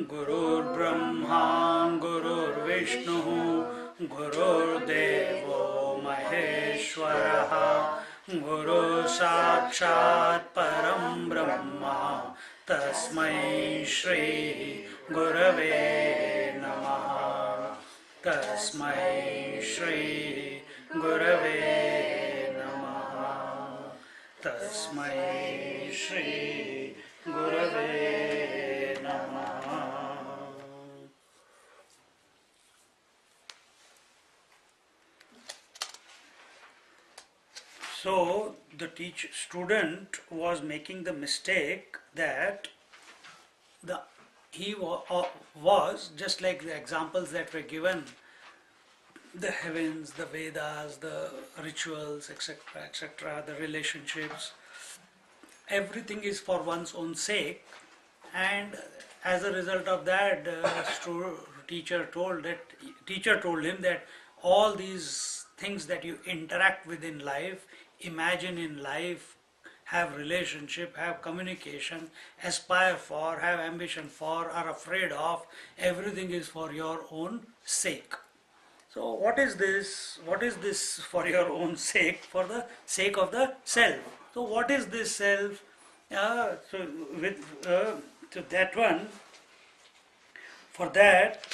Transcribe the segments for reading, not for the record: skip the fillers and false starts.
Gurur Brahma, Gurur Vishnu, Gurur Devo Maheshwaraha, Guru Sakshat Param Brahma, Tasmai Shri Gurave Namaha, Tasmai Shri Gurave Namaha, Tasmai Shri Gurave Namaha. So the student was making the mistake that he was just like the examples that were given, the heavens, the Vedas, the rituals, etc., etc., the relationships, everything is for one's own sake, and as a result of that, teacher told him that all these things that you interact with in life, imagine in life, have relationship, have communication, aspire for, have ambition for, are afraid of, everything is for your own sake. So what is this? What is this for your own sake? For the sake of the self. So what is this self? So that one, for that,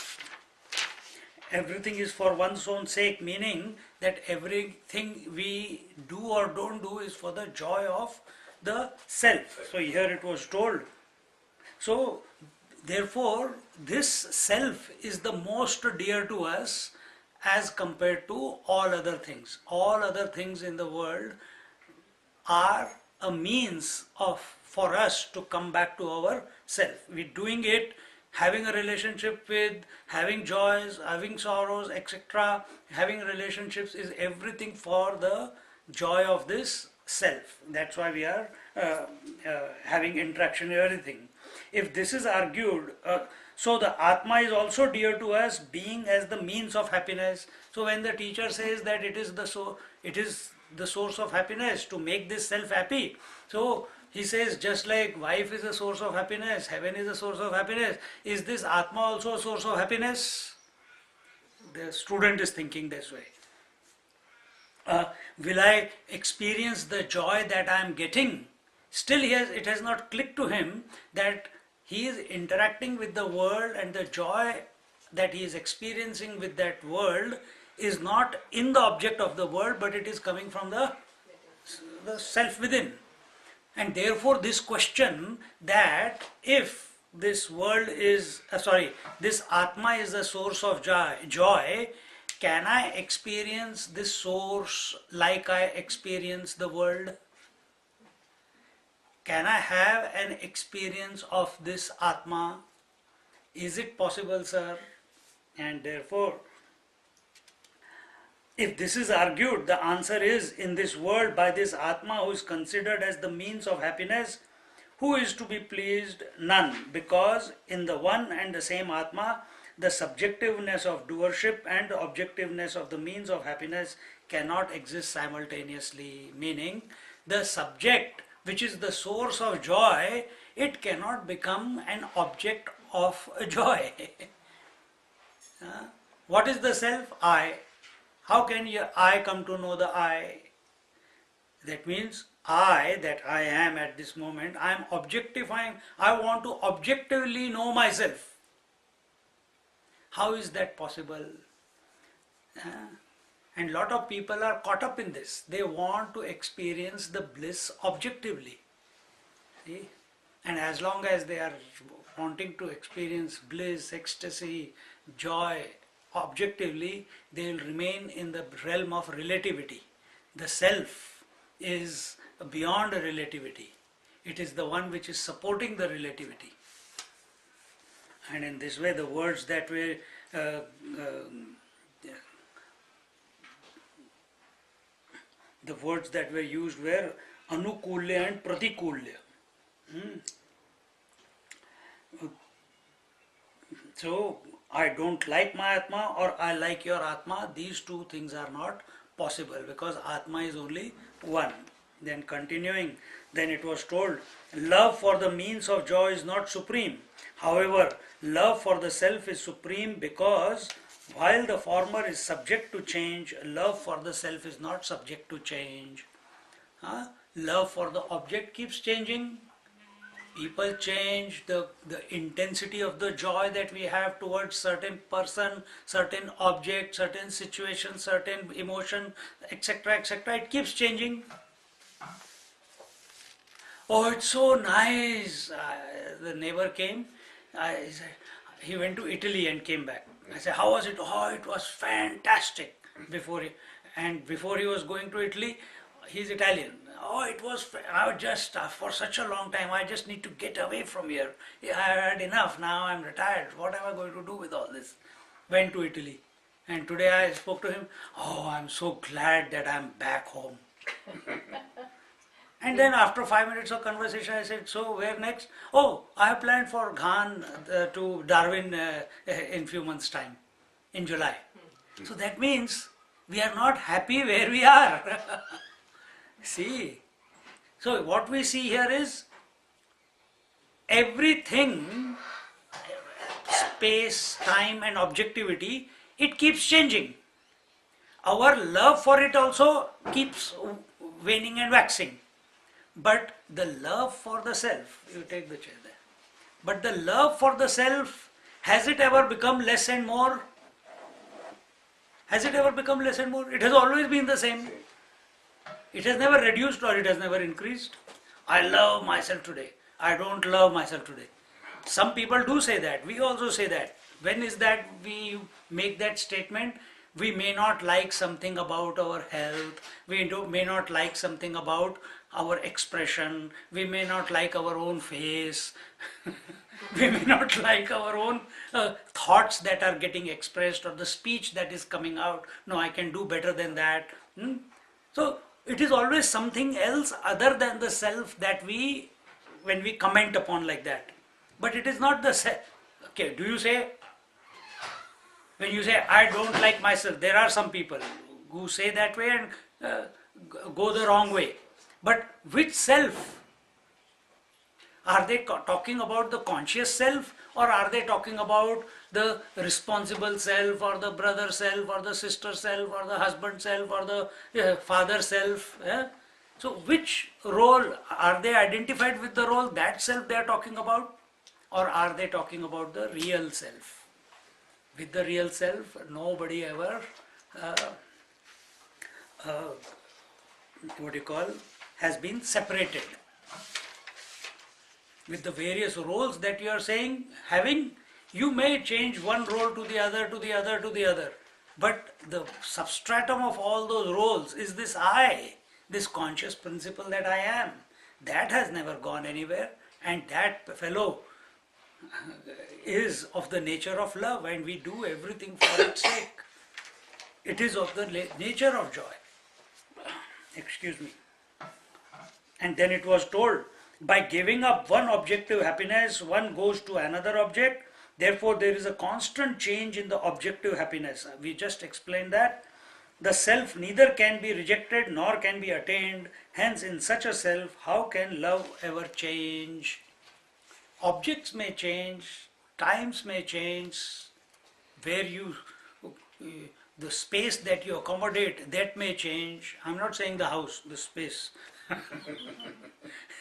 everything is for one's own sake, meaning that everything we do or don't do is for the joy of the self. So here it was told. So therefore, this self is the most dear to us as compared to all other things. All other things in the world are a means for us to come back to our self. We're doing it, having a relationship with, having joys, having sorrows, etc. Having relationships is everything for the joy of this self. That's why we are having interaction with everything. If this is argued, so the Atma is also dear to us, being as the means of happiness. So when the teacher says that it is the source of happiness to make this self happy, so he says just like wife is a source of happiness, heaven is a source of happiness, is this Atma also a source of happiness? The student is thinking this way. Will I experience the joy that I am getting? Still it has not clicked to him that he is interacting with the world, and the joy that he is experiencing with that world is not in the object of the world, but it is coming from the self within. And therefore this question that if this world is, this Atma is the source of joy, can I experience this source like I experience the world? Can I have an experience of this Atma? Is it possible, sir? And therefore, if this is argued, the answer is, in this world, by this Atma who is considered as the means of happiness, who is to be pleased? None, because in the one and the same Atma, the subjectiveness of doership and the objectiveness of the means of happiness cannot exist simultaneously, meaning the subject, which is the source of joy, it cannot become an object of joy. What is the self? I. How can I come to know the I? That means I, that I am at this moment, I am objectifying, I want to objectively know myself. How is that possible? And a lot of people are caught up in this. They want to experience the bliss objectively. See? And as long as they are wanting to experience bliss, ecstasy, joy objectively, they will remain in the realm of relativity. The self is beyond relativity. It is the one which is supporting the relativity. And in this way, the words that were used were anukulya and pratikulya. So I don't like my Atma or I like your Atma, these two things are not possible because Atma is only one. Then continuing, then it was told, love for the means of joy is not supreme. However, Love for the self is supreme because while the former is subject to change, love for the self is not subject to change. Huh? Love for the object keeps changing. People change, the intensity of the joy that we have towards certain person, certain object, certain situation, certain emotion, etc., etc. It keeps changing. Oh, it's so nice. The neighbor came. I said, he went to Italy and came back. I said, how was it? Oh, it was fantastic. Before he was going to Italy, he's Italian. Oh, it was. I was just for such a long time. I just need to get away from here. Yeah, I had enough. Now I'm retired. What am I going to do with all this? Went to Italy, and today I spoke to him. Oh, I'm so glad that I'm back home. And then after 5 minutes of conversation, I said, so where next? Oh, I have planned for Ghan to Darwin in few months' time, in July. So that means we are not happy where we are. See? So what we see here is everything, space, time and objectivity, it keeps changing. Our love for it also keeps waning and waxing. But the love for the self, you take the chair there. But the love for the self, has it ever become less and more? Has it ever become less and more? It has always been the same. It has never reduced or it has never increased. I love myself today. I don't love myself today. Some people do say that. We also say that. When is that we make that statement? We may not like something about our health. We may not like something about our expression. We may not like our own face. We may not like our own thoughts that are getting expressed or the speech that is coming out. No, I can do better than that. So it is always something else other than the self that when we comment upon like that. But it is not the self. Okay, do you say, when you say, I don't like myself, there are some people who say that way and go the wrong way. But which self? Are they talking about the conscious self, or are they talking about the responsible self, or the brother self, or the sister self, or the husband self, or the father self? So which role? Are they identified with the role, that self they are talking about? Or are they talking about the real self? With the real self, nobody ever, has been separated. With the various roles that you are saying, having, you may change one role to the other, to the other, to the other. But the substratum of all those roles is this I, this conscious principle that I am. That has never gone anywhere, and that fellow is of the nature of love, and we do everything for its sake. It is of the nature of joy. Excuse me. And then it was told, by giving up one objective happiness, one goes to another object. Therefore, there is a constant change in the objective happiness. We just explained that. The self neither can be rejected nor can be attained. Hence, in such a self, how can love ever change? Objects may change, times may change, where the space that you accommodate, that may change. I'm not saying the house, the space.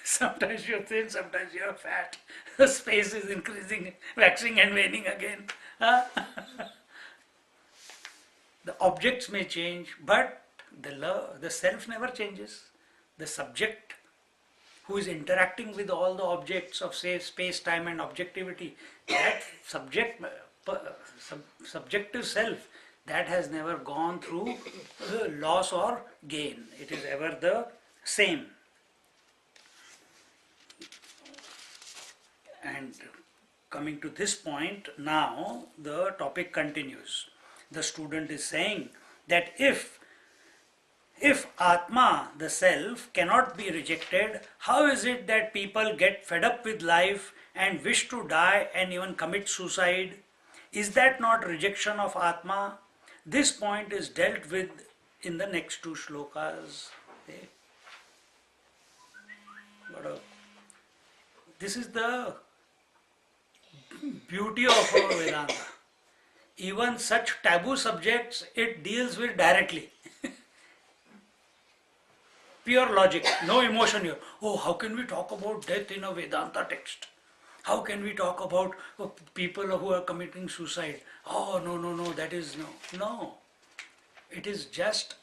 Sometimes you're thin, sometimes you're fat. The space is increasing, waxing and waning again. The objects may change, but the self never changes. The subject who is interacting with all the objects of, say, space, time and objectivity, that subjective self, that has never gone through loss or gain. It is ever the same. And coming to this point, now the topic continues. The student is saying that if Atma, the self, cannot be rejected, how is it that people get fed up with life and wish to die and even commit suicide? Is that not rejection of Atma? This point is dealt with in the next two shlokas. Okay. This is the beauty of our Vedanta. Even such taboo subjects it deals with directly. Pure logic, no emotion here. Oh, how can we talk about death in a Vedanta text? How can we talk about people who are committing suicide? Oh, no, no, no, that is no. No. It is just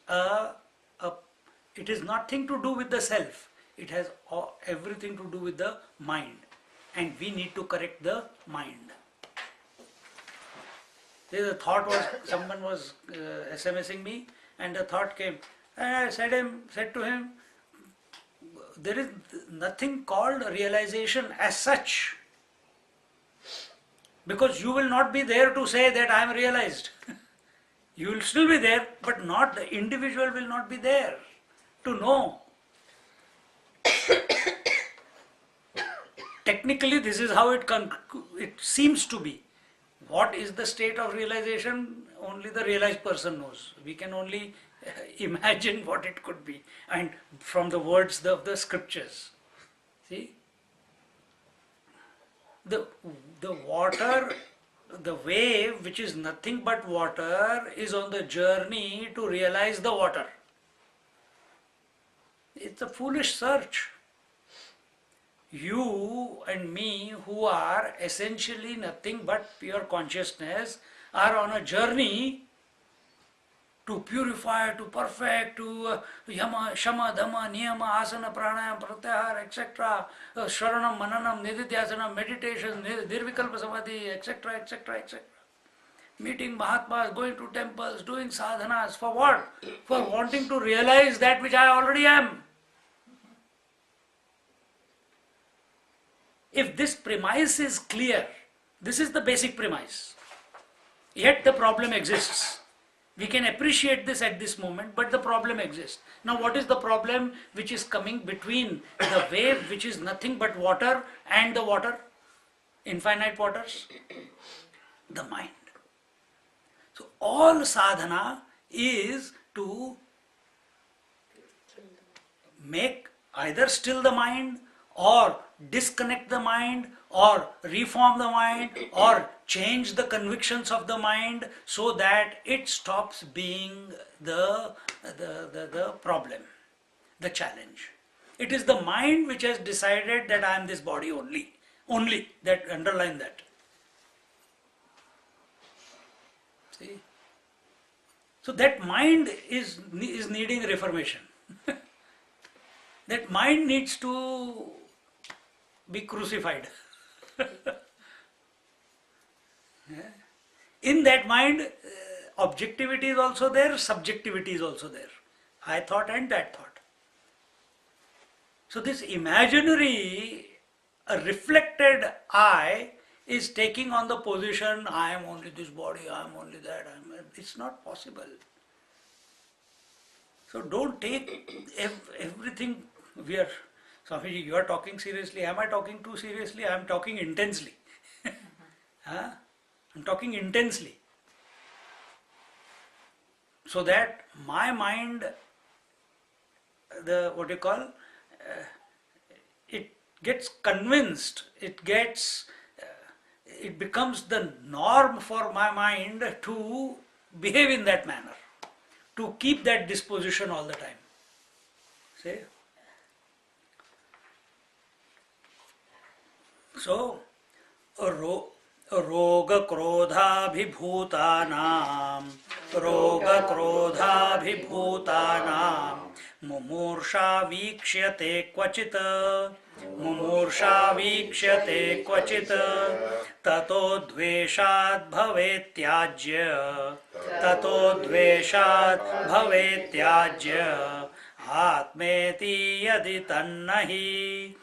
it is nothing to do with the self. It has everything to do with the mind. And we need to correct the mind. There a thought was, someone was SMSing me, and the thought came. And I said to him, there is nothing called realization as such. Because you will not be there to say that I am realized. You will still be there, but not the individual will not be there to know. Technically, this is how it seems to be. What is the state of realization? Only the realized person knows. We can only imagine what it could be, and from the words of the scriptures. See? The water, the wave which is nothing but water is on the journey to realize the water. It's a foolish search. You and me, who are essentially nothing but pure consciousness, are on a journey to purify, to perfect, to yama, shama, dhamma, niyama, asana, pranayam, pratyahara, etc. Shravanam, mananam, nididhyasana, meditation, nirvikalpa samadhi, etc., etc., etc. Meeting Mahatmas, going to temples, doing sadhanas. For what? For wanting to realize that which I already am. If this premise is clear, this is the basic premise. Yet the problem exists. We can appreciate this at this moment, but the problem exists. Now what is the problem which is coming between the wave, which is nothing but water, and the water? Infinite waters? The mind. So all sadhana is to make either still the mind, or disconnect the mind, or reform the mind, or change the convictions of the mind so that it stops being the problem, the challenge. It is the mind which has decided that I am this body only. Only, that underline that. See? So that mind is needing reformation. That mind needs to be crucified. In that mind, objectivity is also there, subjectivity is also there. I thought and that thought. So this imaginary, a reflected I is taking on the position, I am only this body, I am only that. It's not possible. So don't take everything Swamiji, you are talking seriously. Am I talking too seriously? I am talking intensely. I am talking intensely. So that my mind, it gets convinced, it becomes the norm for my mind to behave in that manner, to keep that disposition all the time. See? So, रोगक्रोधाभिभूतानां मुमूर्षा वीक्ष्यते क्वचित् ततो द्वेषाद् भवेत्याज्य आत्मेति यदि तन्नहि.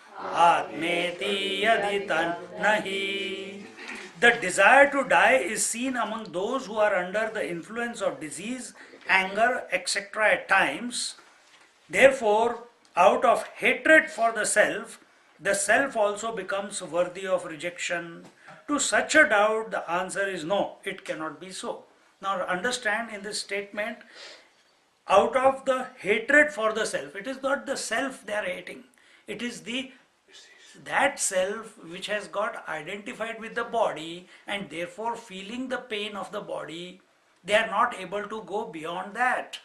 The desire to die is seen among those who are under the influence of disease, anger, etc. at times. Therefore, out of hatred for the self also becomes worthy of rejection. To such a doubt, the answer is no, it cannot be so. Now understand in this statement, out of the hatred for the self, it is not the self they are hating, it is the that self which has got identified with the body and therefore feeling the pain of the body, they are not able to go beyond that.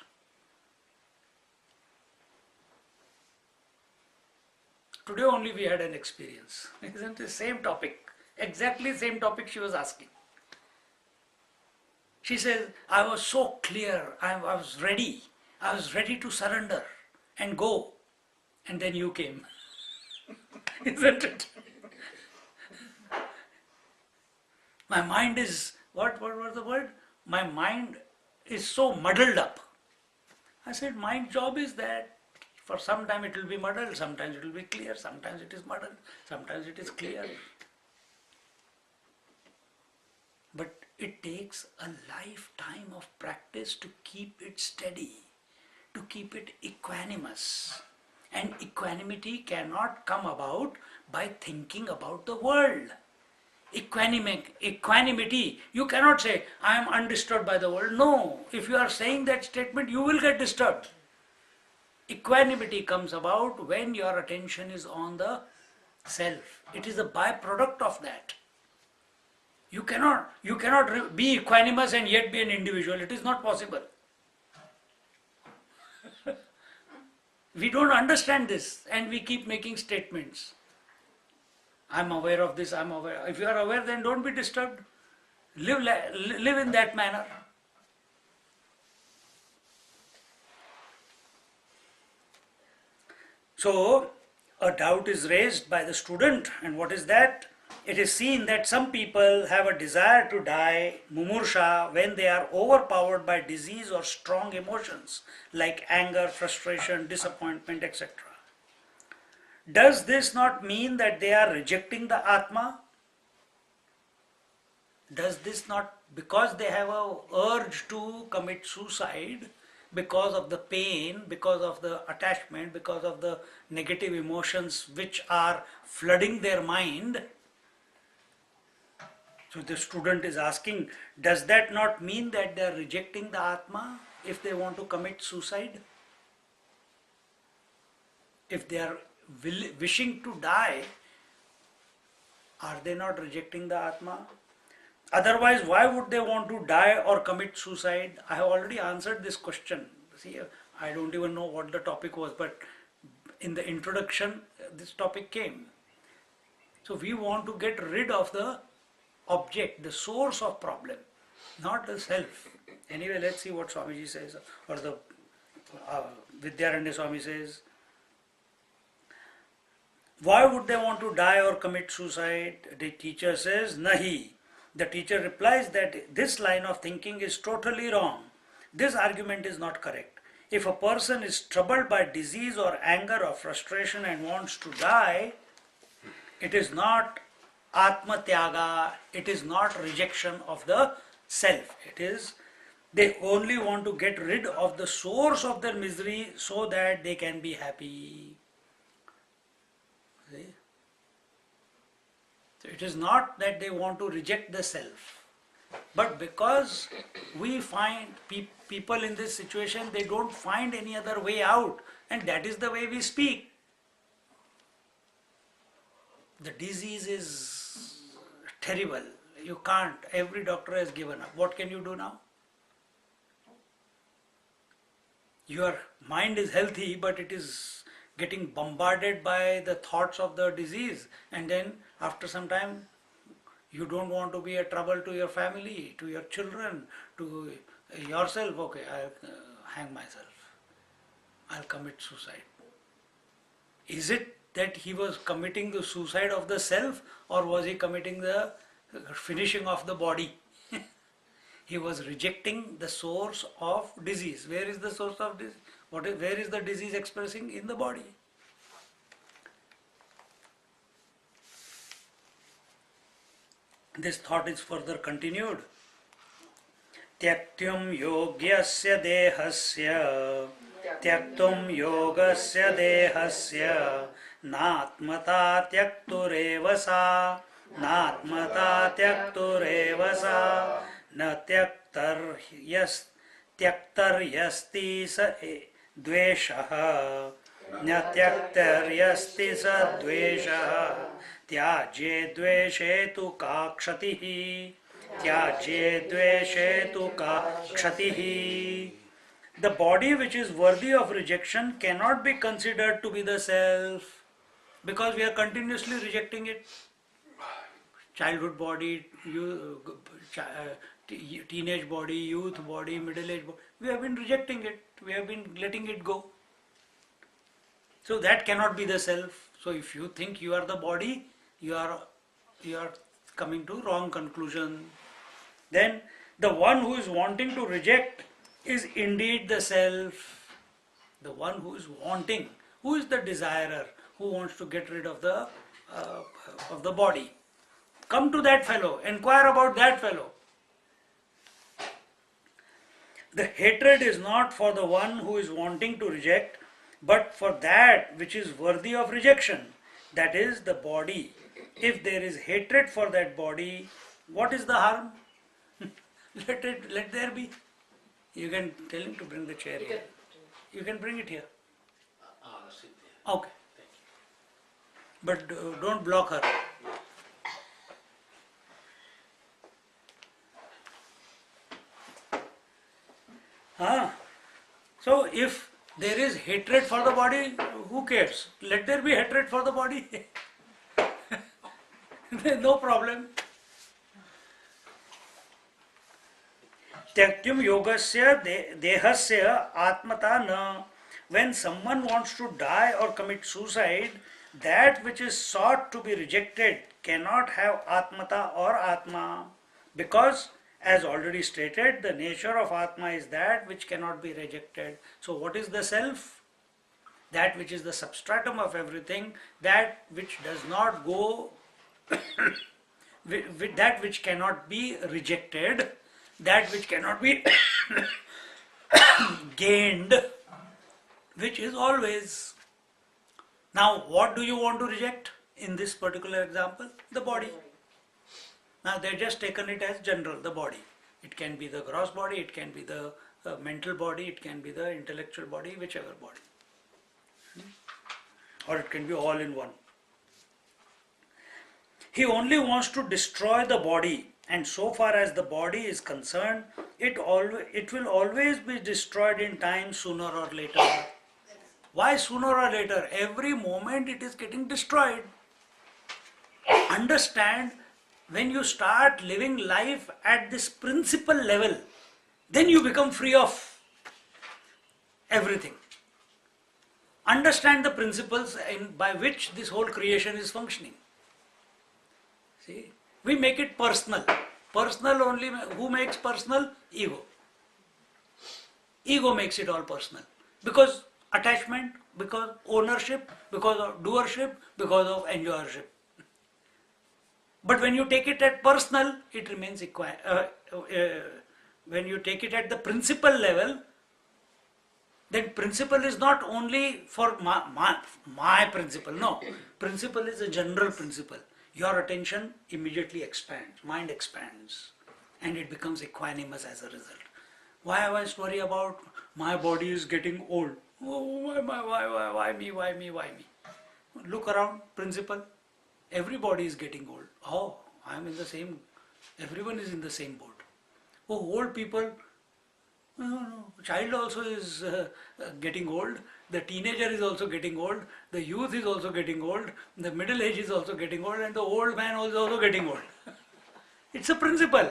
Today only we had an experience. Isn't it the same topic? Exactly same topic she was asking. She says, I was so clear, I was ready. I was ready to surrender and go. And then you came. Isn't it? My mind is, what was the word? My mind is so muddled up. I said, my job is that for some time it will be muddled, sometimes it will be clear, sometimes it is muddled, sometimes it is clear. But it takes a lifetime of practice to keep it steady, to keep it equanimous. And equanimity cannot come about by thinking about the world. Equanimity, you cannot say, I am undisturbed by the world. No, if you are saying that statement, you will get disturbed. Equanimity comes about when your attention is on the self. It is a byproduct of that. You cannot be equanimous and yet be an individual. It is not possible. We don't understand this and we keep making statements. I'm aware of this, I'm aware. If you are aware, then don't be disturbed. Live in that manner. So, a doubt is raised by the student, and what is that? It is seen that some people have a desire to die, mumursha, when they are overpowered by disease or strong emotions like anger, frustration, disappointment, etc. Does this not mean that they are rejecting the Atma? Does this not, because they have a urge to commit suicide, because of the pain, because of the attachment, because of the negative emotions which are flooding their mind? So the student is asking, does that not mean that they are rejecting the Atma if they want to commit suicide? If they are wishing to die, are they not rejecting the Atma? Otherwise, why would they want to die or commit suicide? I have already answered this question. See, I don't even know what the topic was, but in the introduction, this topic came. So we want to get rid of the object, the source of problem, not the self. Anyway, let's see what Swamiji says, or the Vidyaranya Swami says. Why would they want to die or commit suicide? The teacher says, Nahi. The teacher replies that this line of thinking is totally wrong. This argument is not correct. If a person is troubled by disease or anger or frustration and wants to die, it is not Atma Tyaga, it is not rejection of the self. It is, they only want to get rid of the source of their misery so that they can be happy. See? So it is not that they want to reject the self, but because we find people in this situation, they don't find any other way out, and that is the way we speak. The disease is terrible. You can't. Every doctor has given up. What can you do now? Your mind is healthy, but it is getting bombarded by the thoughts of the disease, and then after some time you don't want to be a trouble to your family, to your children, to yourself. Okay, I'll hang myself. I'll commit suicide. Is it that he was committing the suicide of the self, or was he committing the finishing of the body? He was rejecting the source of disease. Where is the source of disease? Where is the disease expressing? In the body. This thought is further continued. Tyaktum yogyasya dehasya tyaktum yogasya dehasya natmata tyaktureva sa natmata tyaktureva sa na tyaktar yasti sa dveshah न त्यक्तर्यस्ति सद्वेषः त्याज्ये द्वेषे तु का क्षतिः त्याज्ये द्वेषे तु का क्षतिः. The body which is worthy of rejection cannot be considered to be the self because we are continuously rejecting it. Childhood body, teenage body, youth body, middle age body, we have been rejecting it, we have been letting it go. So that cannot be the self. So if you think you are the body, you are coming to wrong conclusion. Then the one who is wanting to reject is indeed the self. The one who is wanting, who is the desirer, who wants to get rid of the body. Come to that fellow, inquire about that fellow. The hatred is not for the one who is wanting to reject, but for that which is worthy of rejection, that is the body. If there is hatred for that body, what is the harm? Let there be. You can tell him to bring the chair here. You can bring it here. Okay. But don't block her. So if there is hatred for the body, who cares? Let there be hatred for the body. No problem. Tyagyam yogasya dehasya atmata na. When someone wants to die or commit suicide, that which is sought to be rejected cannot have atmata or atma, because as already stated, the nature of Atma is that which cannot be rejected. So what is the self? That which is the substratum of everything, that which does not go, with that which cannot be rejected, that which cannot be gained, which is always. Now what do you want to reject in this particular example? The body. Now they just taken it as general, the body. It can be the gross body, it can be the mental body, it can be the intellectual body, whichever body. Or it can be all in one. He only wants to destroy the body, and so far as the body is concerned, it will always be destroyed in time, sooner or later. Why sooner or later? Every moment it is getting destroyed. Understand, when you start living life at this principle level, then you become free of everything. Understand the principles by which this whole creation is functioning. See, we make it personal. Personal only, who makes personal? Ego. Ego makes it all personal. Because attachment, because ownership, because of doership, because of enjoyership. But when you take it at personal, it remains when you take it at the principle level, then principle is not only for my principle. No, principle is a general principle. Your attention immediately expands, mind expands, and it becomes equanimous as a result. Why I was worried about my body is getting old? Oh, why me? Look around, principle. Everybody is getting old. Oh, I am in the same, everyone is in the same boat. Oh, old people, no. Child also is getting old. The teenager is also getting old. The youth is also getting old. The middle age is also getting old. And the old man is also getting old. It's a principle.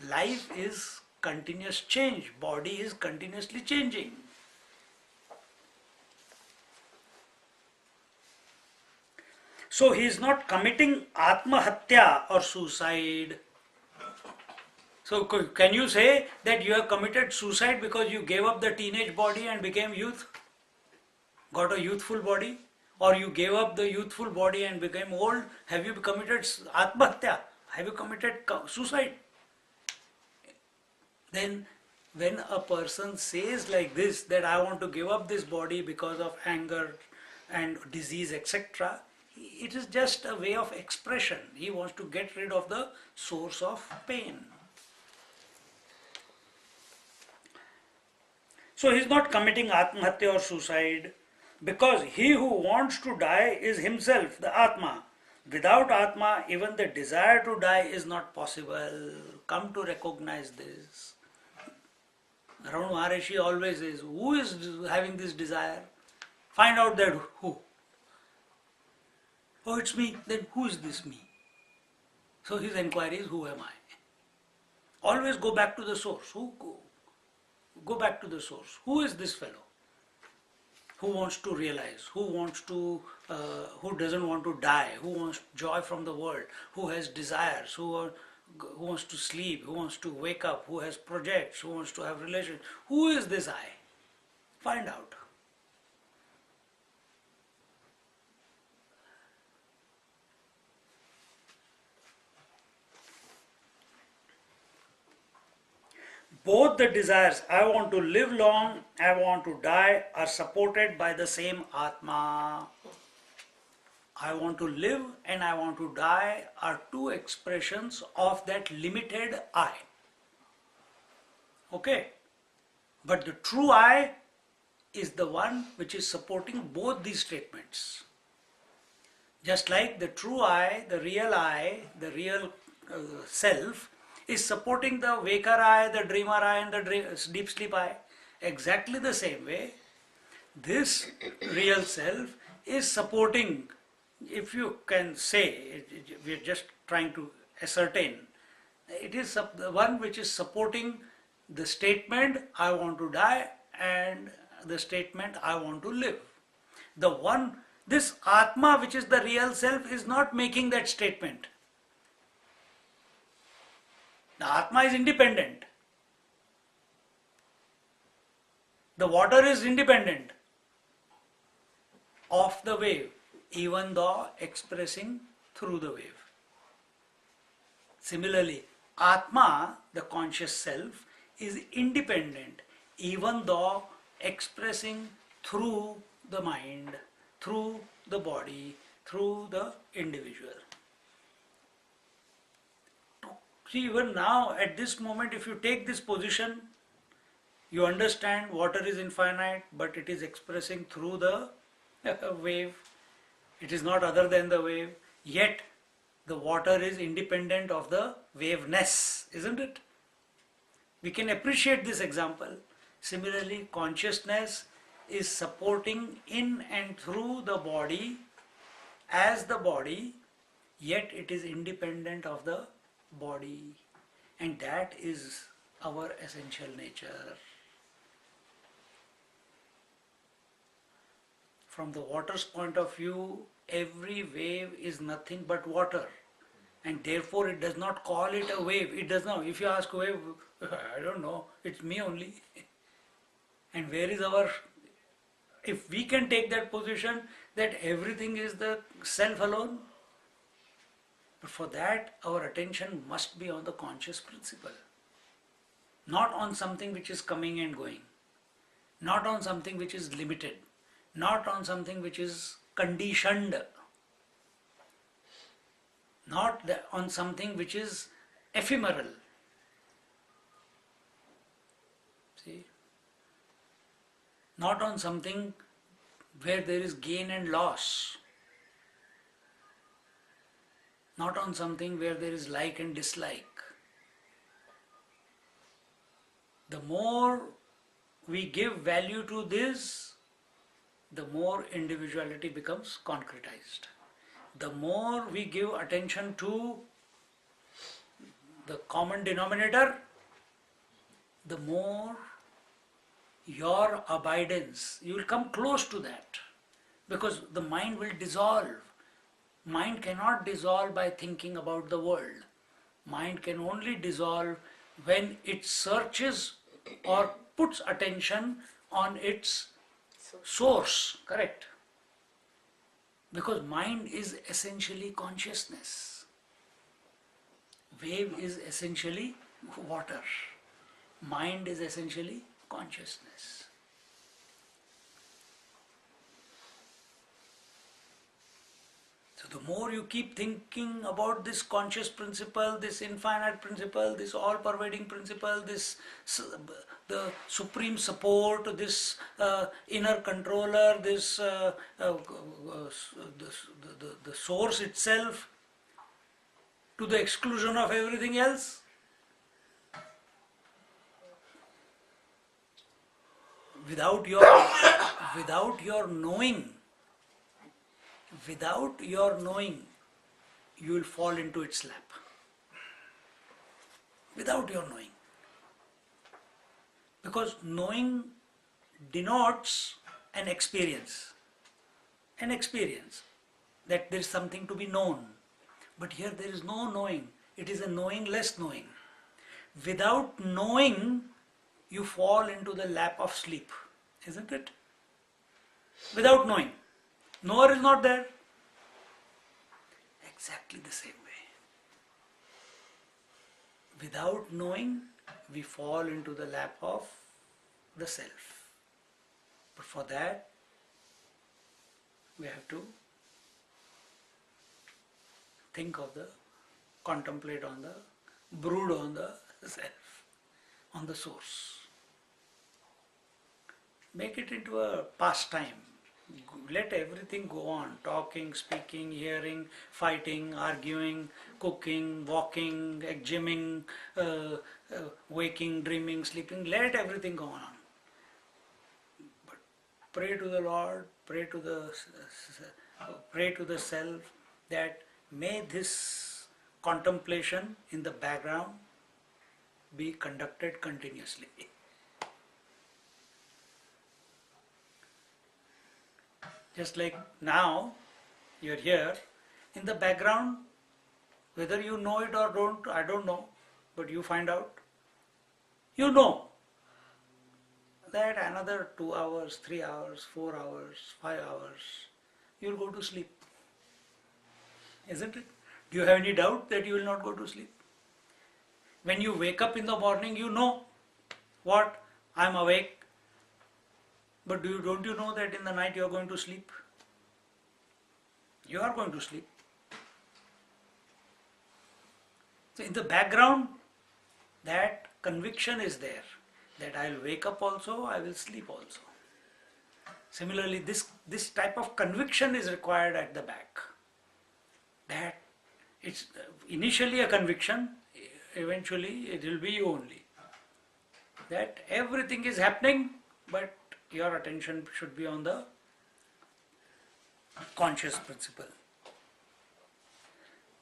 Life is continuous change. Body is continuously changing. So he is not committing Atmahatya or suicide. So can you say that you have committed suicide because you gave up the teenage body and became youth? Got a youthful body? Or you gave up the youthful body and became old? Have you committed Atmahatya? Have you committed suicide? Then when a person says like this, that I want to give up this body because of anger and disease, etc., it is just a way of expression. He wants to get rid of the source of pain. So he is not committing Atmahatya or suicide. Because he who wants to die is himself, the Atma. Without Atma, even the desire to die is not possible. Come to recognize this. Ramana Maharishi always says, who is having this desire? Find out that who. Oh, it's me. Then who is this me? So his inquiry is, who am I? Always go back to the source. Go back to the source. Who is this fellow? Who wants to realize? Who doesn't want to die? Who wants joy from the world? Who has desires? Who wants to sleep? Who wants to wake up? Who has projects? Who wants to have relations? Who is this I? Find out. Both the desires, I want to live long, I want to die, are supported by the same Atma. I want to live and I want to die are two expressions of that limited I. Okay? But the true I is the one which is supporting both these statements. Just like the true I, the real self, is supporting the waker I, the dreamer I, and the deep sleep I. Exactly the same way, this real self is supporting, if you can say, we are just trying to ascertain, it is the one which is supporting the statement I want to die and the statement I want to live. This Atma, which is the real self, is not making that statement. The Atma is independent. The water is independent of the wave, even though expressing through the wave. Similarly, Atma, the conscious self, is independent, even though expressing through the mind, through the body, through the individual. See, even now, at this moment, if you take this position, you understand water is infinite, but it is expressing through the wave. It is not other than the wave. Yet, the water is independent of the waveness, isn't it? We can appreciate this example. Similarly, consciousness is supporting in and through the body as the body, yet it is independent of the body, and that is our essential nature. From the water's point of view, every wave is nothing but water, and therefore it does not call it a wave. It does not. If you ask wave, I don't know, it's me only. And where is our, if we can take that position that everything is the self alone, but for that, our attention must be on the conscious principle, not on something which is coming and going, not on something which is limited, not on something which is conditioned, not on something which is ephemeral. See? Not on something where there is gain and loss. Not on something where there is like and dislike. The more we give value to this, the more individuality becomes concretized. The more we give attention to the common denominator, the more your abidance, you will come close to that, because the mind will dissolve. Mind cannot dissolve by thinking about the world. Mind can only dissolve when it searches or puts attention on its source, correct? Because mind is essentially consciousness. Wave is essentially water. Mind is essentially consciousness. So the more you keep thinking about this conscious principle, this infinite principle, this all-pervading principle, this the supreme support, this inner controller, this the source itself, to the exclusion of everything else, without your without your knowing, without your knowing, you will fall into its lap. Without your knowing. Because knowing denotes an experience. An experience that there is something to be known. But here there is no knowing. It is a knowing less knowing. Without knowing, you fall into the lap of sleep. Isn't it? Without knowing. Knower is not there. Exactly the same way. Without knowing, we fall into the lap of the self. But for that, we have to think of the, contemplate on the, brood on the self, on the source. Make it into a pastime. Let everything go on. Talking, speaking, hearing, fighting, arguing, cooking, walking, gymming, waking, dreaming, sleeping. Let everything go on. But pray to the Lord, pray to the self, that may this contemplation in the background be conducted continuously. Just like now, you're here, in the background, whether you know it or don't, I don't know, but you find out. You know that another 2 hours, 3 hours, 4 hours, 5 hours, you'll go to sleep. Isn't it? Do you have any doubt that you will not go to sleep? When you wake up in the morning, you know what? I'm awake. But don't you know that in the night you are going to sleep? You are going to sleep. So in the background, that conviction is there, that I will wake up also, I will sleep also. Similarly, this type of conviction is required at the back. That it's initially a conviction, eventually it will be you only. That everything is happening, but your attention should be on the conscious principle.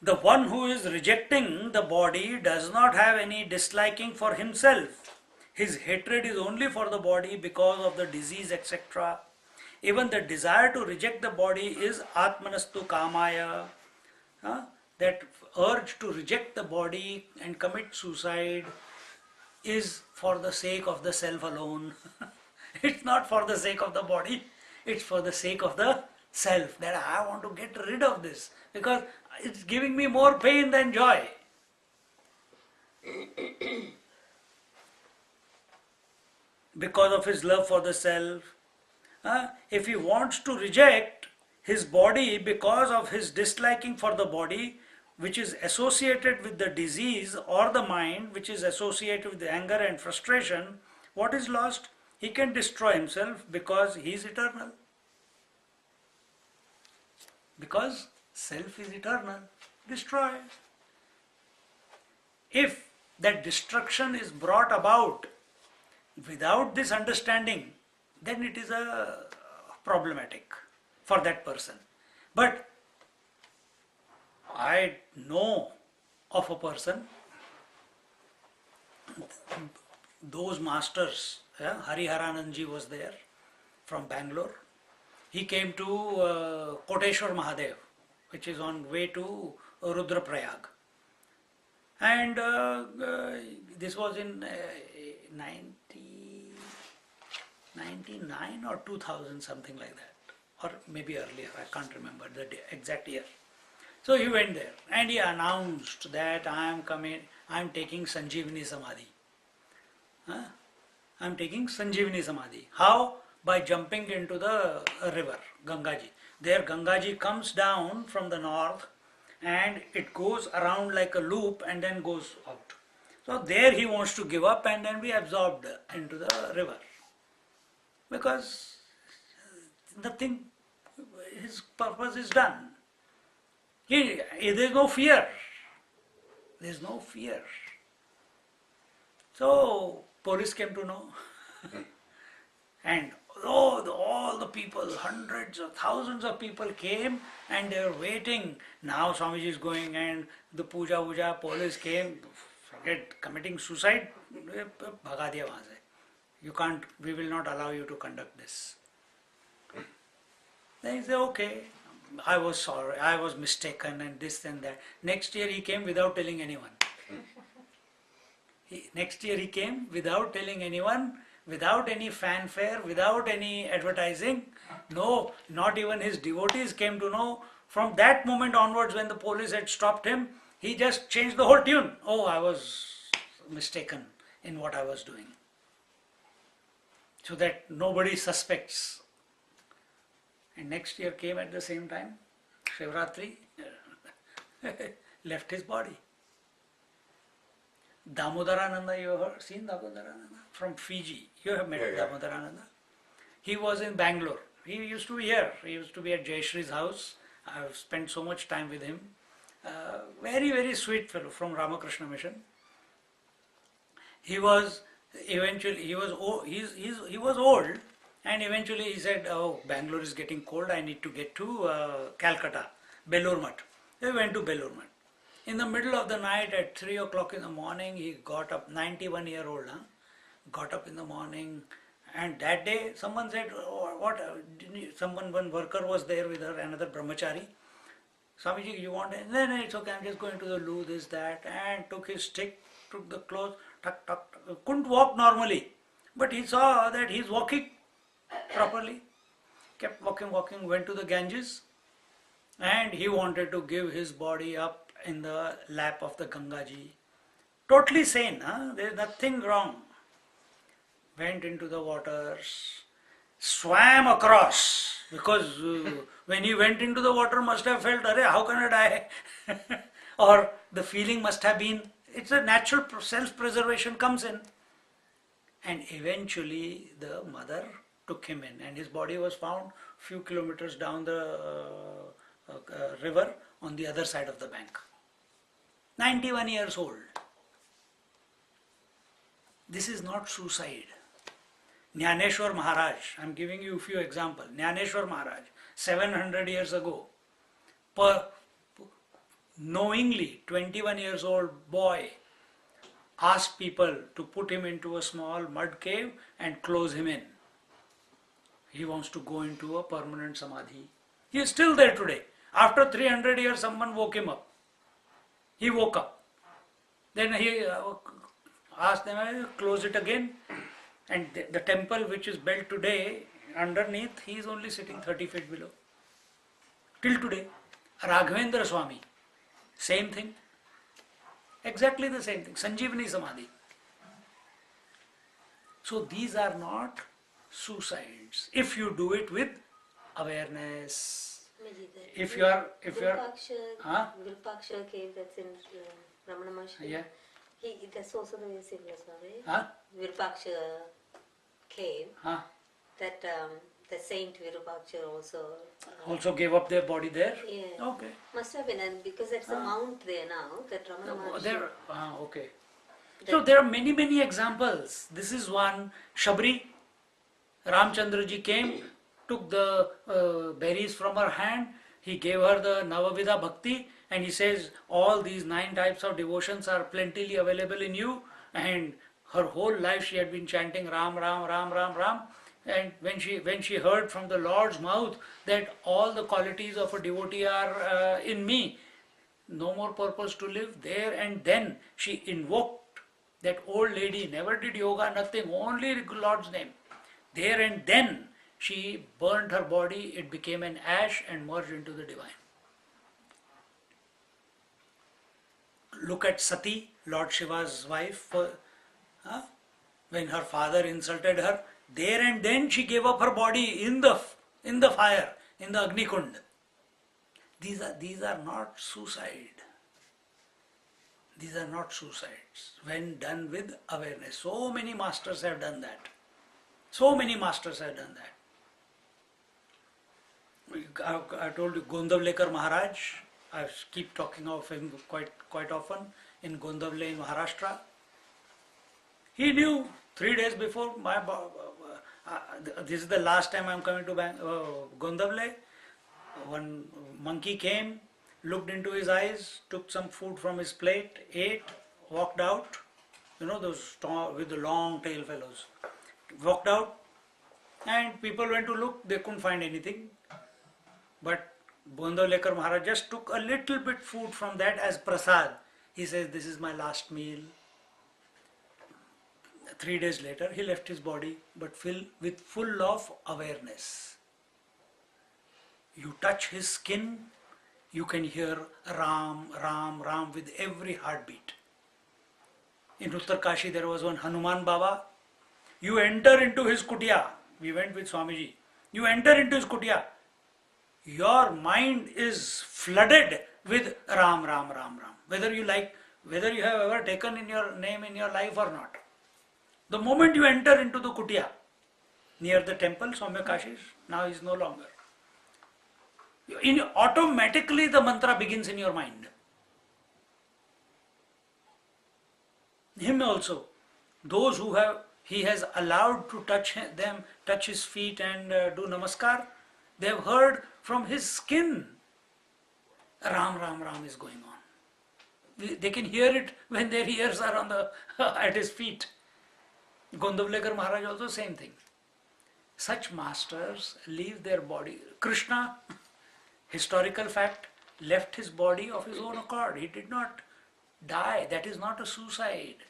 The one who is rejecting the body does not have any disliking for himself. His hatred is only for the body because of the disease, etc. Even the desire to reject the body is Atmanastu Kamaya. That urge to reject the body and commit suicide is for the sake of the self alone. It's not for the sake of the body, it's for the sake of the self, that I want to get rid of this because it's giving me more pain than joy. Because of his love for the self. If he wants to reject his body because of his disliking for the body, which is associated with the disease, or the mind, which is associated with the anger and frustration, what is lost? He can destroy himself because he is eternal. Because self is eternal. Destroy. If that destruction is brought about without this understanding, then it is a problematic for that person. But I know of a person, those masters, Hariharanandji was there from Bangalore. He came to Koteshwar Mahadev, which is on way to Rudraprayag. And this was in 1999 or 2000, something like that. Or maybe earlier, I can't remember the exact year. So he went there and he announced that I am taking Sanjeevani Samadhi. I am taking Sanjeevani Samadhi. How? by jumping into the river, Gangaji. There Gangaji comes down from the north and it goes around like a loop and then goes out. So there he wants to give up and then be absorbed into the river. Because nothing, his purpose is done. There is no fear. There is no fear. So police came to know. And all the people, hundreds of thousands of people came and they were waiting. Now Swamiji is going and the puja, police came. Forget committing suicide. Bhaga diya wahan se. You can't, we will not allow you to conduct this. Then he said, okay, I was sorry, I was mistaken and this and that. Next year he came without telling anyone. Next year he came without telling anyone, without any fanfare, without any advertising. No, not even his devotees came to know. From that moment onwards, when the police had stopped him, he just changed the whole tune. Oh, I was mistaken in what I was doing. So that nobody suspects. And next year came at the same time, Shivratri, left his body. Damodarananda, you have seen Damodarananda? From Fiji. You have met Damodarananda. He was in Bangalore. He used to be here. He used to be at Jayashree's house. I have spent so much time with him. Very, very sweet fellow from Ramakrishna Mission. He was old, and eventually he said, oh, Bangalore is getting cold, I need to get to Calcutta, Belur Math. He went to Belur Math. In the middle of the night at 3 o'clock in the morning, he got up, 91-year-old, got up in the morning, and that day someone said, oh, what, one worker was there with her, another brahmachari. Swamiji, you want it? No, it's okay, I'm just going to the loo, this, that, and took his stick, took the clothes, tuck, tuck, couldn't walk normally, but he saw that he's walking properly, kept walking, went to the Ganges, and he wanted to give his body up in the lap of the Gangaji. Totally sane, there's nothing wrong. Went into the waters, swam across, because when he went into the water must have felt, Arey, how can I die? Or the feeling must have been, it's a natural self-preservation comes in. And eventually the mother took him in and his body was found few kilometers down the river on the other side of the bank. 91 years old. This is not suicide. Jnaneshwar Maharaj, I am giving you a few examples. Jnaneshwar Maharaj, 700 years ago, knowingly 21 years old boy asked people to put him into a small mud cave and close him in. He wants to go into a permanent samadhi. He is still there today. After 300 years, someone woke him up. He woke up. Then he asked them, close it again. And the temple which is built today, underneath, he is only sitting 30 feet below. Till today. Raghavendra Swami, same thing. Exactly the same thing. Sanjeevani Samadhi. So these are not suicides. If you do it with awareness. If you are, Virupaksha cave that's in Ramana Maharshi. Yeah. That's also the way similar, Swami. Virupaksha cave. That the saint Virupaksha also gave up their body there? Yeah. Okay. Must have been, and because it's a mount there now, that Ramana Maharshi. Okay. So there are many, many examples. This is one. Shabri, Ramchandraji came, took the berries from her hand, he gave her the Navavidha Bhakti, and he says, all these 9 types of devotions are plentifully available in you, and her whole life she had been chanting Ram, Ram, Ram, Ram, Ram, and when she heard from the Lord's mouth that all the qualities of a devotee are in me, no more purpose to live, there and then she invoked that old lady, never did yoga, nothing, only Lord's name. There and then she burned her body, it became an ash and merged into the divine. Look at Sati, Lord Shiva's wife. When her father insulted her, There and then she gave up her body in the fire, in the Agni Kund. These are not suicide. These are not suicides when done with awareness. So many masters have done that. So many masters have done that. I told you Gondavlekar Maharaj. I keep talking of him quite often in Gondavle in Maharashtra. He knew 3 days before this is the last time I am coming to Gondavle. One monkey came, looked into his eyes, took some food from his plate, ate, walked out. You know those with the long tail fellows. Walked out, and people went to look, they couldn't find anything. But Gondavlekar Maharaj just took a little bit food from that as prasad. He says, this is my last meal. 3 days later, he left his body, but full of awareness. You touch his skin, you can hear Ram, Ram, Ram with every heartbeat. In Uttarkashi, there was one Hanuman Baba. You enter into his kutia. We went with Swamiji. You enter into his kutia. Your mind is flooded with Ram, Ram, Ram, Ram. Whether you have ever taken in your name in your life or not. The moment you enter into the kutia, near the temple, Soumya now is no longer. Automatically the mantra begins in your mind. Him also, those who he has allowed to touch them, touch his feet and do namaskar, they have heard from his skin, Ram, Ram, Ram is going on. They can hear it when their ears are at his feet. Gondavlekar Maharaj also same thing. Such masters leave their body. Krishna, historical fact, left his body of his own accord. He did not die. That is not a suicide.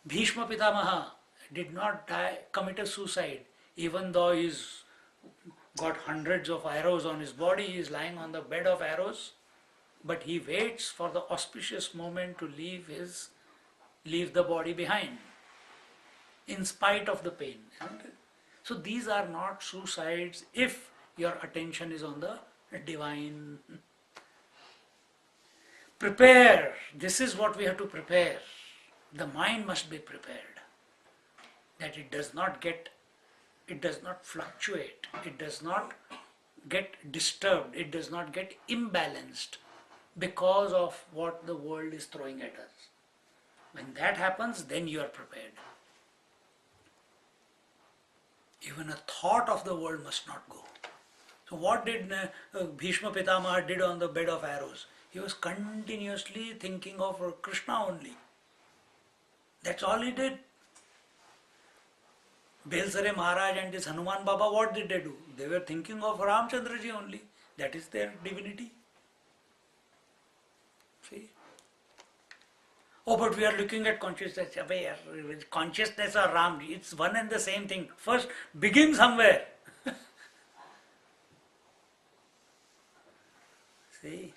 Bhishma Pitamaha did not commit a suicide, even though he's got hundreds of arrows on his body, he is lying on the bed of arrows, but he waits for the auspicious moment to leave the body behind, in spite of the pain. So these are not suicides if your attention is on the divine. Prepare. This is what we have to prepare. The mind must be prepared, that it does not fluctuate, it does not get disturbed, it does not get imbalanced because of what the world is throwing at us. When that happens, then you are prepared. Even a thought of the world must not go. So what did Bhishma Pitamaha did on the bed of arrows? He was continuously thinking of Krishna only. That's all he did. Belsare Maharaj and this Hanuman Baba, what did they do? They were thinking of Ramchandraji only. That is their divinity. See? Oh, but we are looking at consciousness. Consciousness or Ram, it's one and the same thing. First, begin somewhere. See?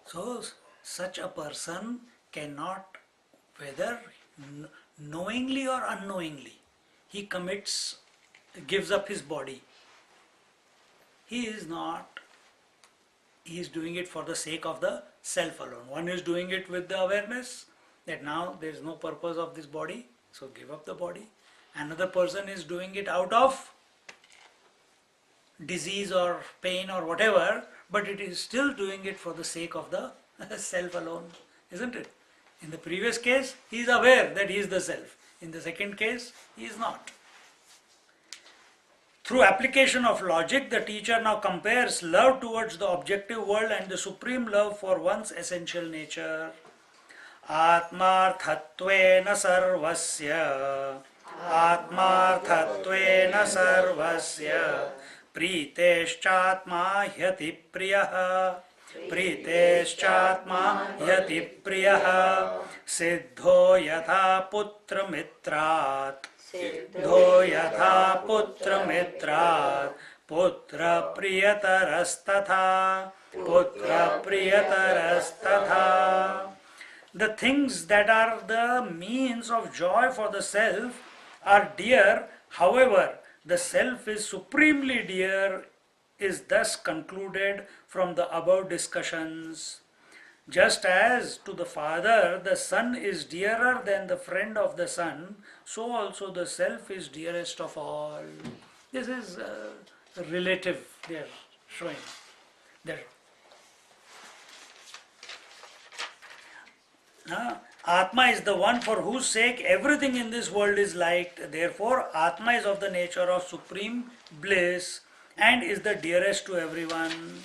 So, such a person cannot, whether knowingly or unknowingly, he gives up his body. He is doing it for the sake of the self alone. One is doing it with the awareness that now there is no purpose of this body, so give up the body. Another person is doing it out of disease or pain or whatever, but it is still doing it for the sake of the self alone, isn't it? In the previous case, he is aware that he is the self. In the second case, he is not. Through application of logic, the teacher now compares love towards the objective world and the supreme love for one's essential nature. Atmarthatvena sarvasya, Atmarthatvena sarvasya, Priteschatma hyati priyaha, Priteschatma hyati priyaha, Siddho yatha putra mitrat, Siddho yatha putra mitrat, Putra priyatarastatha, Putra priyatarastatha. the things that are the means of joy for the self are dear. However, the self is supremely dear, is thus concluded from the above discussions. Just as to the father the son is dearer than the friend of the son, so also the self is dearest of all. This is relative, they are showing. That Atma is the one for whose sake everything in this world is liked. Therefore, Atma is of the nature of supreme bliss and is the dearest to everyone.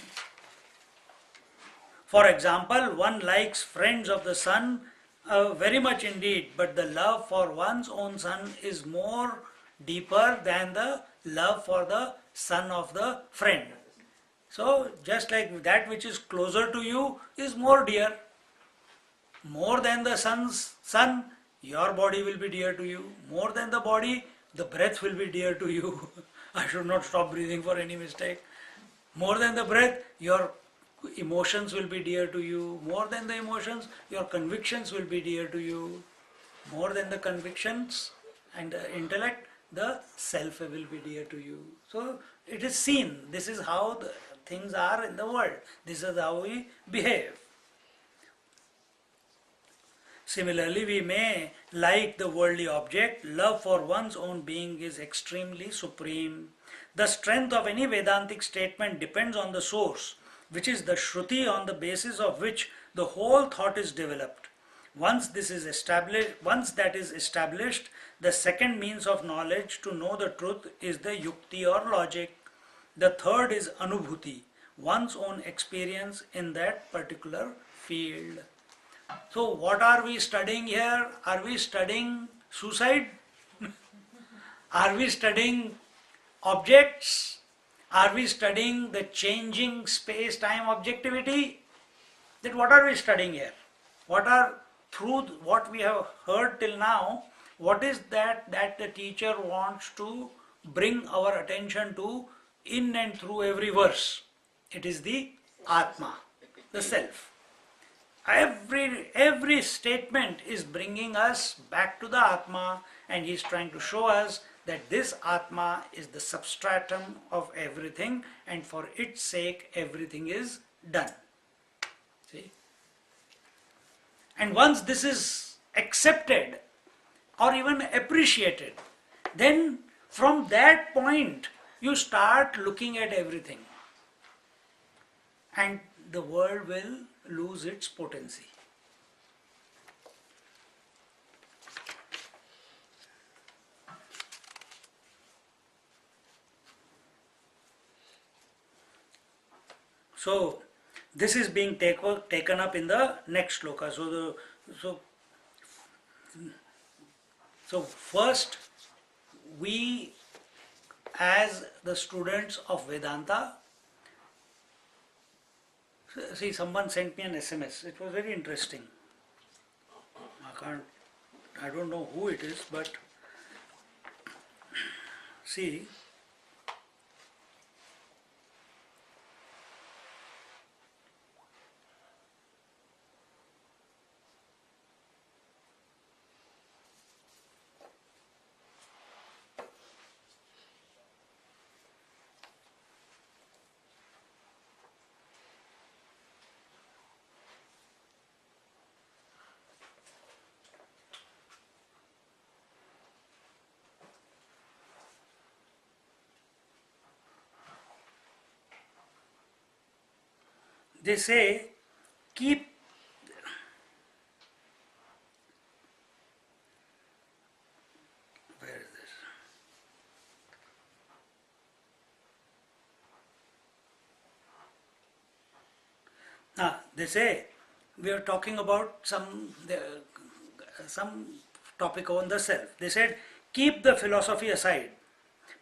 For example, one likes friends of the sun very much indeed, but the love for one's own son is more deeper than the love for the son of the friend. So, just like that which is closer to you is more dear. More than the sun's sun, your body will be dear to you. More than the body, the breath will be dear to you. I should not stop breathing for any mistake. More than the breath, your emotions will be dear to you. More than the emotions, your convictions will be dear to you. More than the convictions and the intellect, the self will be dear to you. So it is seen. This is how the things are in the world. This is how we behave. Similarly, we may like the worldly object. Love for one's own being is extremely supreme. The strength of any Vedantic statement depends on the source, which is the Shruti on the basis of which the whole thought is developed. Once that is established, the second means of knowledge to know the truth is the Yukti or logic. The third is Anubhuti, one's own experience in that particular field. So what are we studying here? Are we studying suicide? Are we studying objects? Are we studying the changing space-time objectivity? Then what are we studying here? Through what we have heard till now, what is that the teacher wants to bring our attention to in and through every verse? It is the Atma, the self. Every statement is bringing us back to the Atma, and he is trying to show us that this Atma is the substratum of everything, and for its sake everything is done. See? And once this is accepted or even appreciated, then from that point you start looking at everything, and the world will lose its potency. So this is being taken up in the next shloka. So first, we as the students of Vedanta, see, someone sent me an SMS. It was very interesting. I don't know who it is, but see, they say, keep where is this? They say we are talking about some topic on the self. They said, keep the philosophy aside,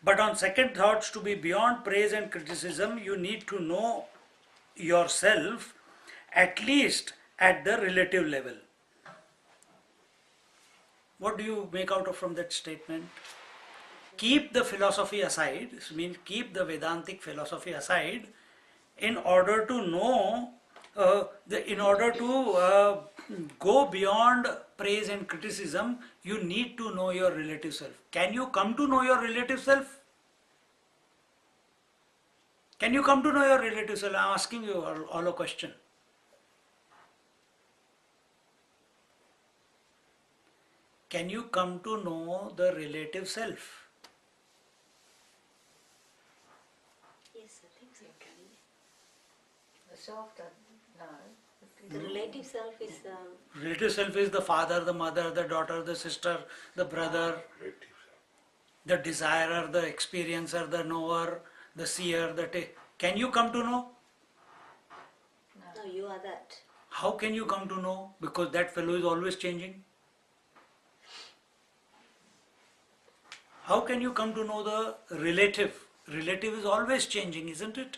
but on second thoughts, to be beyond praise and criticism, you need to know yourself, at least at the relative level. What do you make out of from that statement? Keep the philosophy aside, means keep the Vedantic philosophy aside, in order to know in order to go beyond praise and criticism, you need to know your relative self. Can you come to know your relative self? Can you come to know your relative self? I am asking you all a question. Can you come to know the relative self? Yes, I think so. The self that no. The relative self is. Relative self is the father, the mother, the daughter, the sister, the brother, the desirer, the experiencer, the knower, the seer, Can you come to know? No, you are that. How can you come to know? Because that fellow is always changing. How can you come to know the relative? Relative is always changing, isn't it?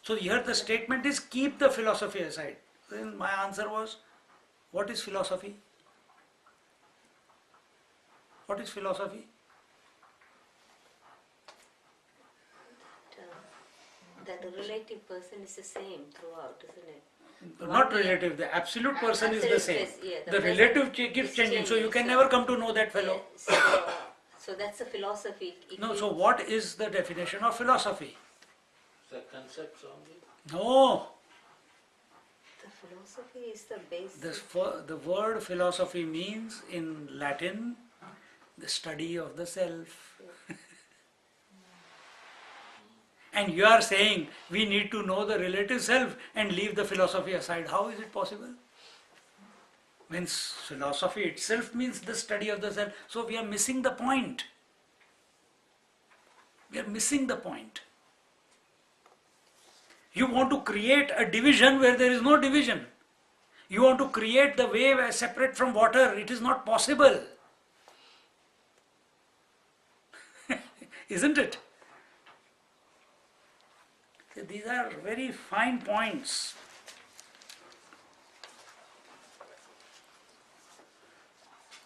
So here the statement is keep the philosophy aside. Then my answer was, what is philosophy? What is philosophy? That the relative person is the same throughout, isn't it? Not relative, the absolute person is the same. Yeah, the relative keeps changing, so you can never come to know that fellow. Yeah, so that's a philosophy. No, so what is the definition of philosophy? The concepts only. No. The philosophy is the basis. The word philosophy means in Latin the study of the self. And you are saying we need to know the relative self and leave the philosophy aside. How is it possible? When philosophy itself means the study of the self. So we are missing the point. We are missing the point. You want to create a division where there is no division. You want to create the wave as separate from water. It is not possible. Isn't it? These are very fine points.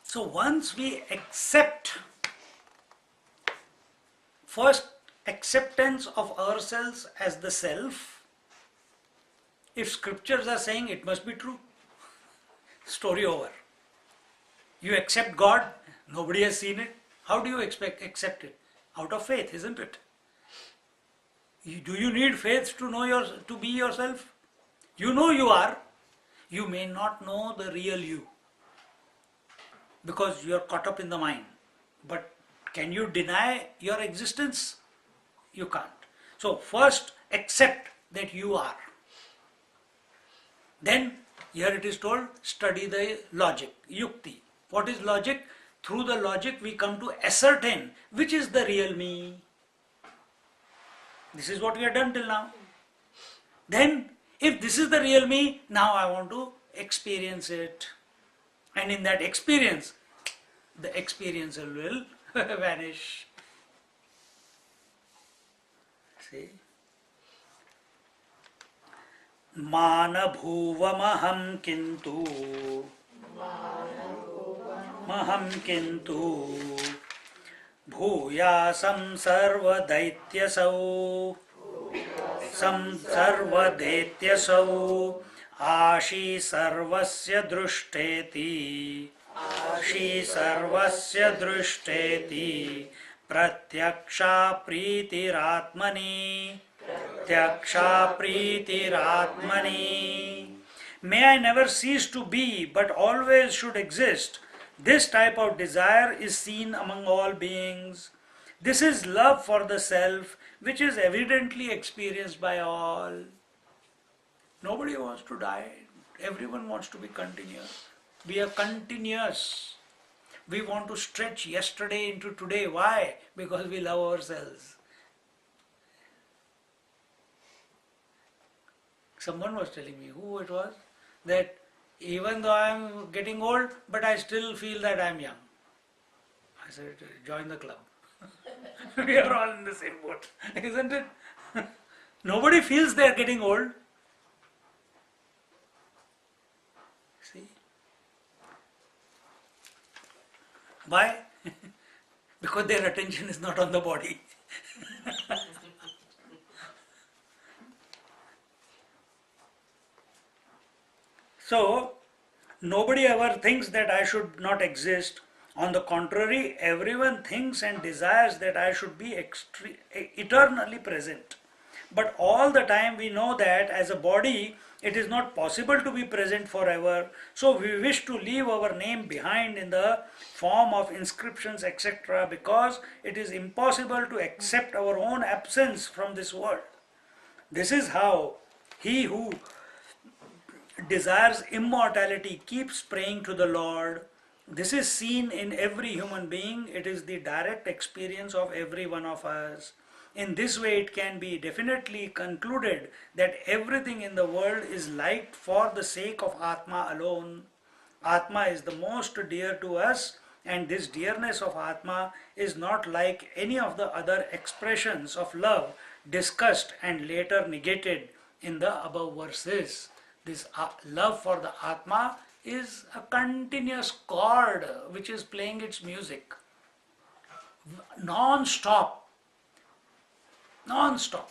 So once we accept, first acceptance of ourselves as the self, if scriptures are saying it must be true, story over. You accept God, nobody has seen it. How do you accept it? Out of faith, isn't it? Do you need faith to be yourself? You know you are. You may not know the real you because you are caught up in the mind. But can you deny your existence? You can't. So first accept that you are. Then here it is told, study the logic, yukti. What is logic? Through the logic we come to ascertain which is the real me. This is what we have done till now. Then, if this is the real me, now I want to experience it. And in that experience, the experiencer will vanish. See? Mana bhuvamaham kintu. Maham kintu. भूयासं सर्वदैत्यसौ सर्वदैत्यसौ आशी सर्वस्य दृष्टेति प्रत्यक्षा प्रीतिरात्मनि May I never cease to be but always should exist. This type of desire is seen among all beings. This is love for the self, which is evidently experienced by all. Nobody wants to die. Everyone wants to be continuous. We are continuous. We want to stretch yesterday into today. Why? Because we love ourselves. Someone was telling me, who it was, that even though I am getting old, but I still feel that I am young. I said, join the club. We are all in the same boat, isn't it? Nobody feels they are getting old. See? Why? Because their attention is not on the body. So, nobody ever thinks that I should not exist. On the contrary, everyone thinks and desires that I should be eternally present. But all the time we know that as a body, it is not possible to be present forever. So we wish to leave our name behind in the form of inscriptions, etc., because it is impossible to accept our own absence from this world. This is how he who desires immortality keeps praying to the Lord. This is seen in every human being. It is the direct experience of every one of us. In this way, it can be definitely concluded that everything in the world is liked for the sake of Atma alone. Atma is the most dear to us, and this dearness of Atma is not like any of the other expressions of love discussed and later negated in the above verses. This love for the Atma is a continuous chord which is playing its music non-stop. Non-stop.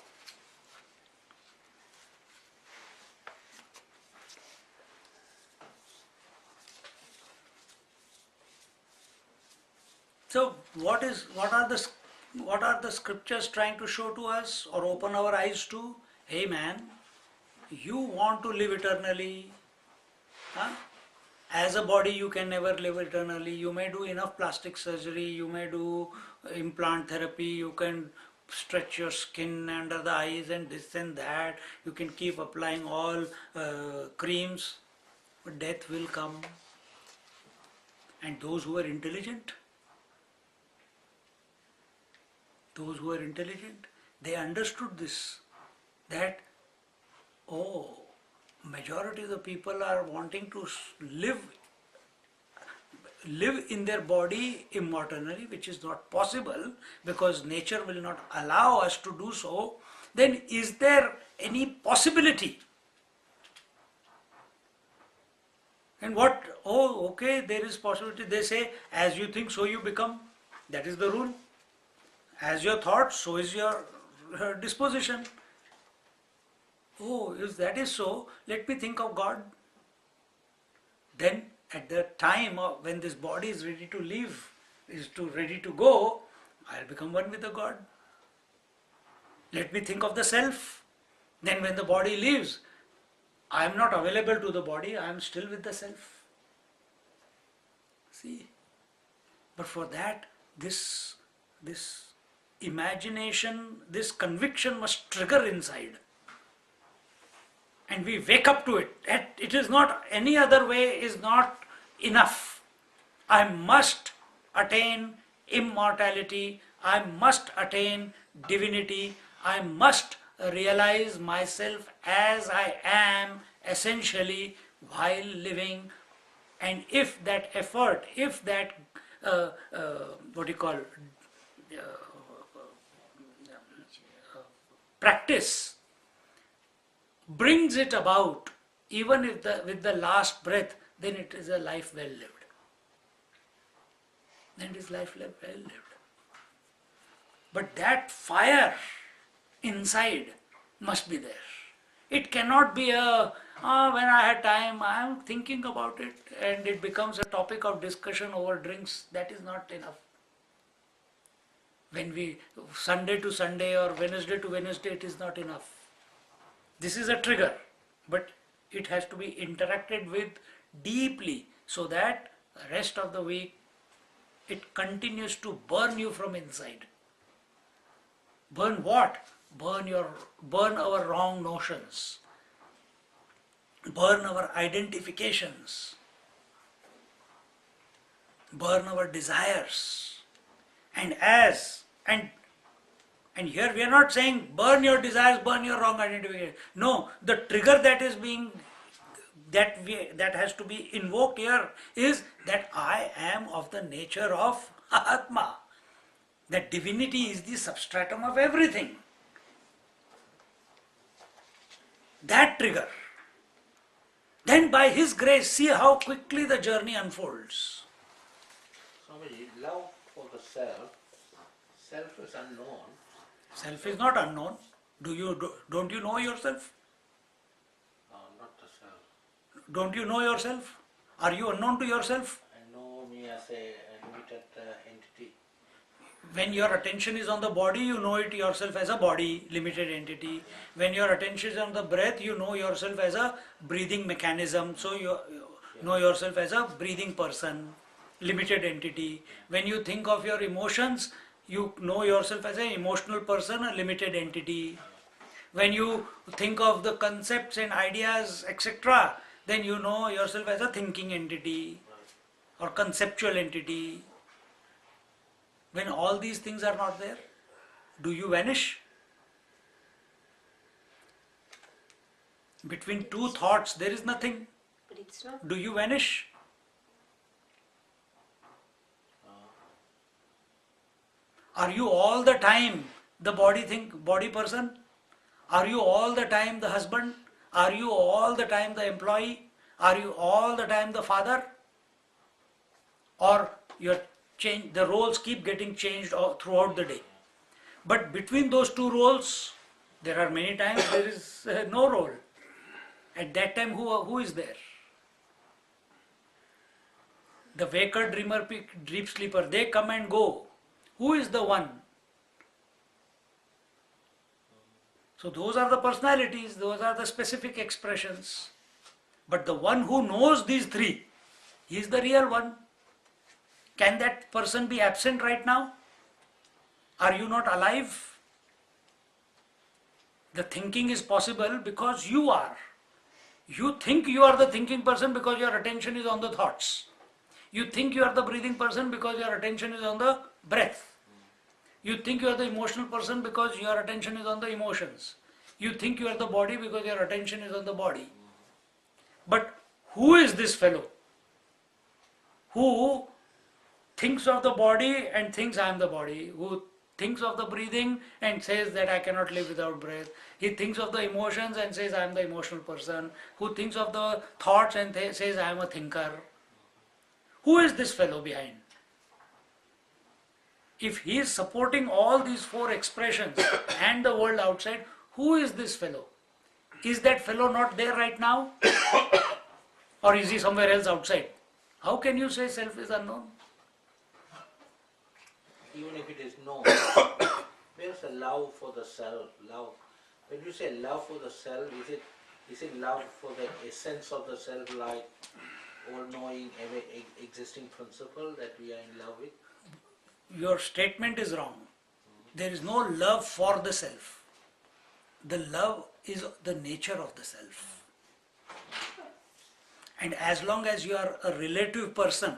So what are the scriptures trying to show to us or open our eyes to? Hey man, you want to live eternally. Huh? As a body you can never live eternally. You may do enough plastic surgery, you may do implant therapy, you can stretch your skin under the eyes and this and that. You can keep applying all creams, but death will come. And those who are intelligent, they understood this, that majority of the people are wanting to live in their body immortally, which is not possible because nature will not allow us to do so. Then is there any possibility? And what? Oh, okay, there is possibility. They say, as you think, so you become. That is the rule. As your thought, so is your disposition. Oh, if that is so, let me think of God. Then at the time of when this body is ready to leave, ready to go, I'll become one with the God. Let me think of the self. Then when the body leaves, I am not available to the body, I am still with the self. See? But for that, this imagination, this conviction must trigger inside. And we wake up to it. It is not, any other way is not enough. I must attain immortality. I must attain divinity. I must realize myself as I am essentially while living. And if that effort, if that practice brings it about, even if with the last breath, then it is a life well lived. Then it is life well lived. But that fire inside must be there. It cannot be when I had time, I am thinking about it, and it becomes a topic of discussion over drinks. That is not enough. When we, Sunday to Sunday or Wednesday to Wednesday, it is not enough. This is a trigger, but it has to be interacted with deeply so that the rest of the week it continues to burn you from inside. Burn what? Burn our wrong notions. Burn our identifications. Burn our desires. And here we are not saying burn your desires, burn your wrong identification. No, the trigger that has to be invoked here is that I am of the nature of Atma. That divinity is the substratum of everything. That trigger. Then by His grace, see how quickly the journey unfolds. Swami, love for the self is unknown. Self is not unknown. Don't you know yourself? No, not the self. Don't you know yourself? Are you unknown to yourself? I know me as a limited entity. When your attention is on the body, you know it yourself as a body, limited entity. When your attention is on the breath, you know yourself as a breathing mechanism. So you know yourself as a breathing person, limited entity. When you think of your emotions, you know yourself as an emotional person, a limited entity. When you think of the concepts and ideas, etc., then you know yourself as a thinking entity or conceptual entity. When all these things are not there, do you vanish? Between two thoughts, there is nothing. But it's not. Do you vanish? Are you all the time the body person? Are you all the time the husband? Are you all the time the employee? Are you all the time the father? Or the roles keep getting changed throughout the day. But between those two roles, there are many times there is no role. At that time, who is there? The waker, dreamer, deep sleeper, they come and go. Who is the one? So those are the personalities, those are the specific expressions. But the one who knows these three, he is the real one. Can that person be absent right now? Are you not alive? The thinking is possible because you are. You think you are the thinking person because your attention is on the thoughts. You think you are the breathing person because your attention is on the breath. You think you are the emotional person because your attention is on the emotions. You think you are the body because your attention is on the body. But who is this fellow who thinks of the body and thinks I am the body, who thinks of the breathing and says that I cannot live without breath. He thinks of the emotions and says I am the emotional person, who thinks of the thoughts and says I am a thinker. Who is this fellow behind? If he is supporting all these four expressions and the world outside, who is this fellow? Is that fellow not there right now? Or is he somewhere else outside? How can you say self is unknown? Even if it is known, where's the love for the self? Love. When you say love for the self, is it love for the essence of the self, like all-knowing, existing principle that we are in love with? Your statement is wrong. There is no love for the self. The love is the nature of the self. And as long as you are a relative person,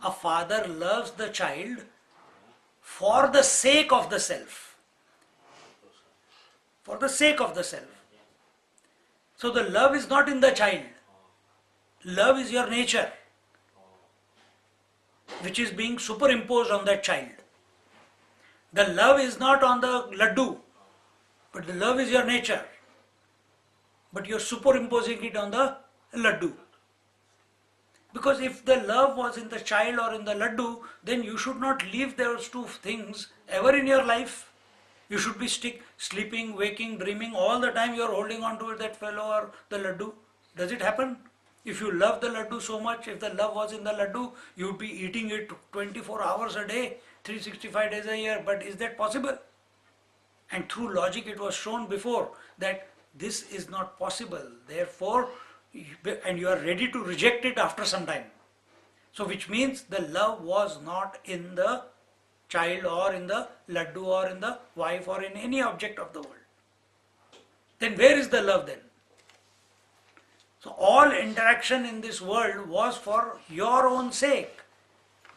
a father loves the child for the sake of the self. For the sake of the self. So the love is not in the child. Love is your nature, which is being superimposed on that child. The love is not on the laddu, but the love is your nature. But you are superimposing it on the laddu. Because if the love was in the child or in the laddu, then you should not leave those two things ever in your life. You should be sleeping, waking, dreaming, all the time you are holding on to that fellow or the laddu. Does it happen? If you love the laddu so much, if the love was in the laddu, you would be eating it 24 hours a day, 365 days a year. But is that possible? And through logic it was shown before that this is not possible. Therefore, and you are ready to reject it after some time. So which means the love was not in the child or in the laddu or in the wife or in any object of the world. Then where is the love then? So all interaction in this world was for your own sake.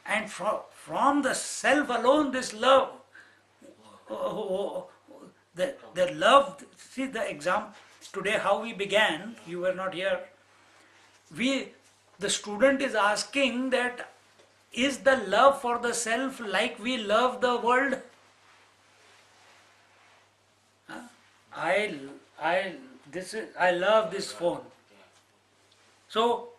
And from the self alone this love, the love, see the example, today how we began, you were not here. The student is asking that, is the love for the self like we love the world? I love this phone. So,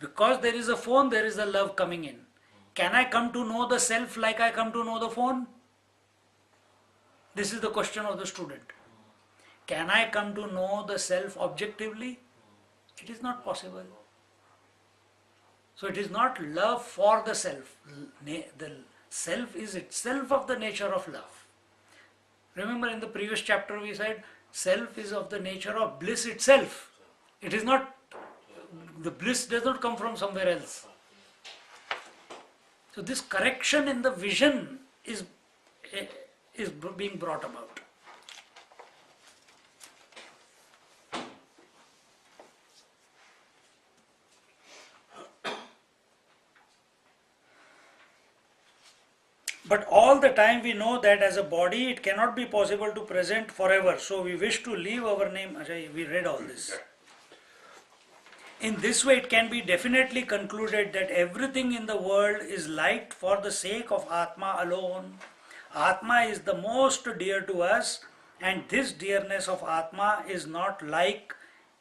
because there is a phone, there is a love coming in. Can I come to know the self like I come to know the phone? This is the question of the student. Can I come to know the self objectively? It is not possible. So it is not love for the self. The self is itself of the nature of love. Remember in the previous chapter we said self is of the nature of bliss itself. It is not, the bliss does not come from somewhere else. So this correction in the vision is being brought about. But all the time we know that as a body it cannot be possible to present forever. So we wish to leave our name. We read all this. In this way it can be definitely concluded that everything in the world is liked for the sake of Atma alone. Atma is the most dear to us, and this dearness of Atma is not like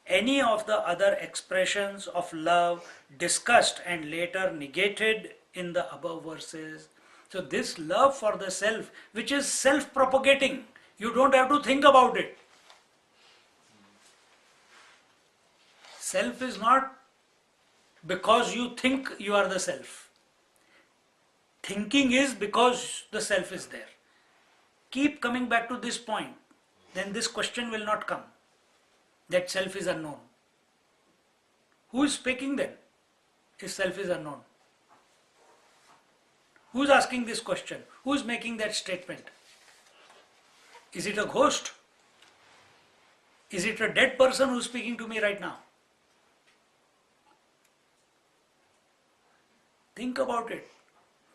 any of the other expressions of love discussed and later negated in the above verses. So this love for the self, which is self-propagating, you don't have to think about it. Self is not because you think you are the self. Thinking is because the self is there. Keep coming back to this point, then this question will not come, that self is unknown. Who is speaking then if self is unknown? Who is asking this question? Who is making that statement? Is it a ghost? Is it a dead person who is speaking to me right now? Think about it.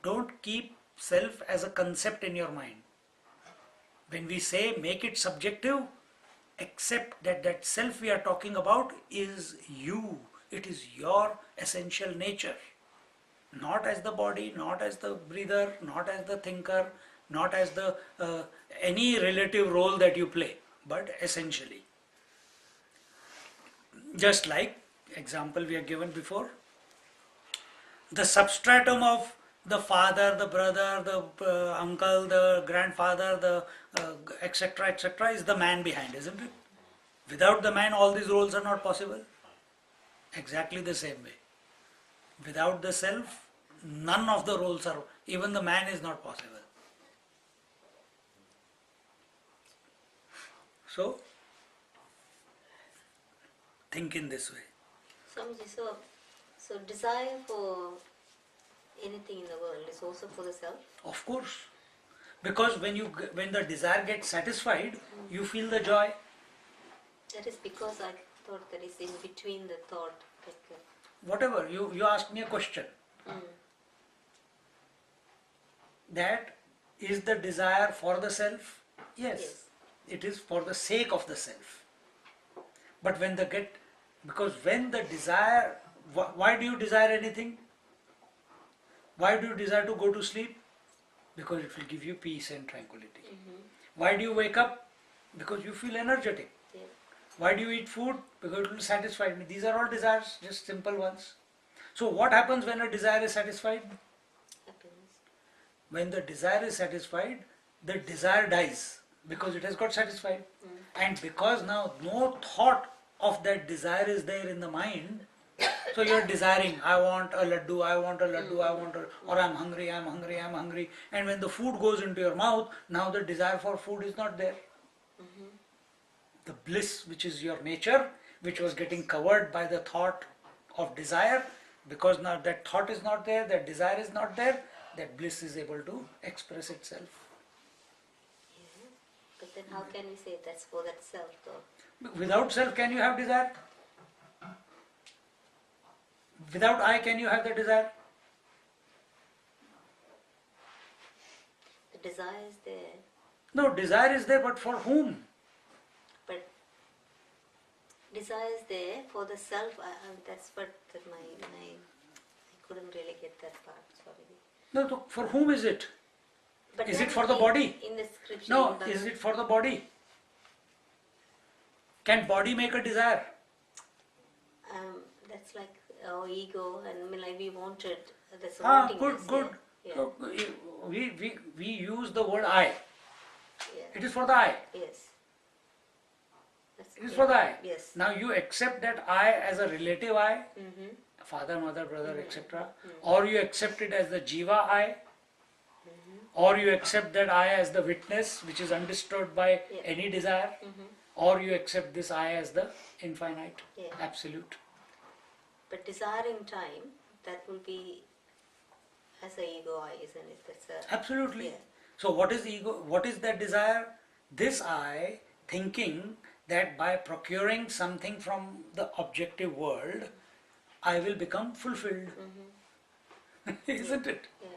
Don't keep self as a concept in your mind. When we say make it subjective, accept that that self we are talking about is you. It is your essential nature. Not as the body, not as the breather, not as the thinker, not as the any relative role that you play, but essentially. Just like example we have given before, the substratum of the father, the brother, the uncle, the grandfather, the etc. is the man behind, isn't it? Without the man, all these roles are not possible. Exactly the same way. Without the self, none of the roles are, even the man is not possible. So, think in this way. Swamiji, so desire for anything in the world is also for the self? Of course. Because when the desire gets satisfied, you feel the joy. That is because I thought that is in between the thought. Whatever, you asked me a question. That is the desire for the self? Yes. It is for the sake of the self. But when because when the desire, why do you desire anything? Why do you desire to go to sleep? Because it will give you peace and tranquility. Why do you wake up? Because you feel energetic. Why do you eat food? Because it will satisfy me. These are all desires, just simple ones. So what happens when a desire is satisfied? Happiness. When the desire is satisfied, the desire dies because it has got satisfied. And because now no thought of that desire is there in the mind, so you are desiring, I want a laddu, I want a laddu, I want a, or I'm hungry, I'm hungry, I'm hungry. And when the food goes into your mouth, now the desire for food is not there. The bliss, which is your nature, which was getting covered by the thought of desire, because now that thought is not there, that desire is not there, that bliss is able to express itself. Yeah. But then how can we say that's for that self though? Without self, can you have desire? Without I, can you have the desire? The desire is there. No, desire is there, but for whom? But desire is there for the self. That's what I couldn't really get that part. Sorry. No, for whom is it? But Is then it for the body? In the scripture. No, is it for the body? Can body make a desire? That's like our ego, and I mean, like we wanted. That's Good, good. Yeah. So, we use the word I. Yeah. It is for the I. Yes. That's It is for the I. Yes. Now you accept that I as a relative I, father, mother, brother, etc. Or you accept it as the jiva I, or you accept that I as the witness which is undisturbed by Yeah. any desire, or you accept this I as the infinite, Yeah. absolute. But desiring time, that will be as a ego I, isn't it? That's a Absolutely. Yeah. So what is the ego? What is that desire? This I thinking that by procuring something from the objective world, I will become fulfilled. Isn't it? Yeah.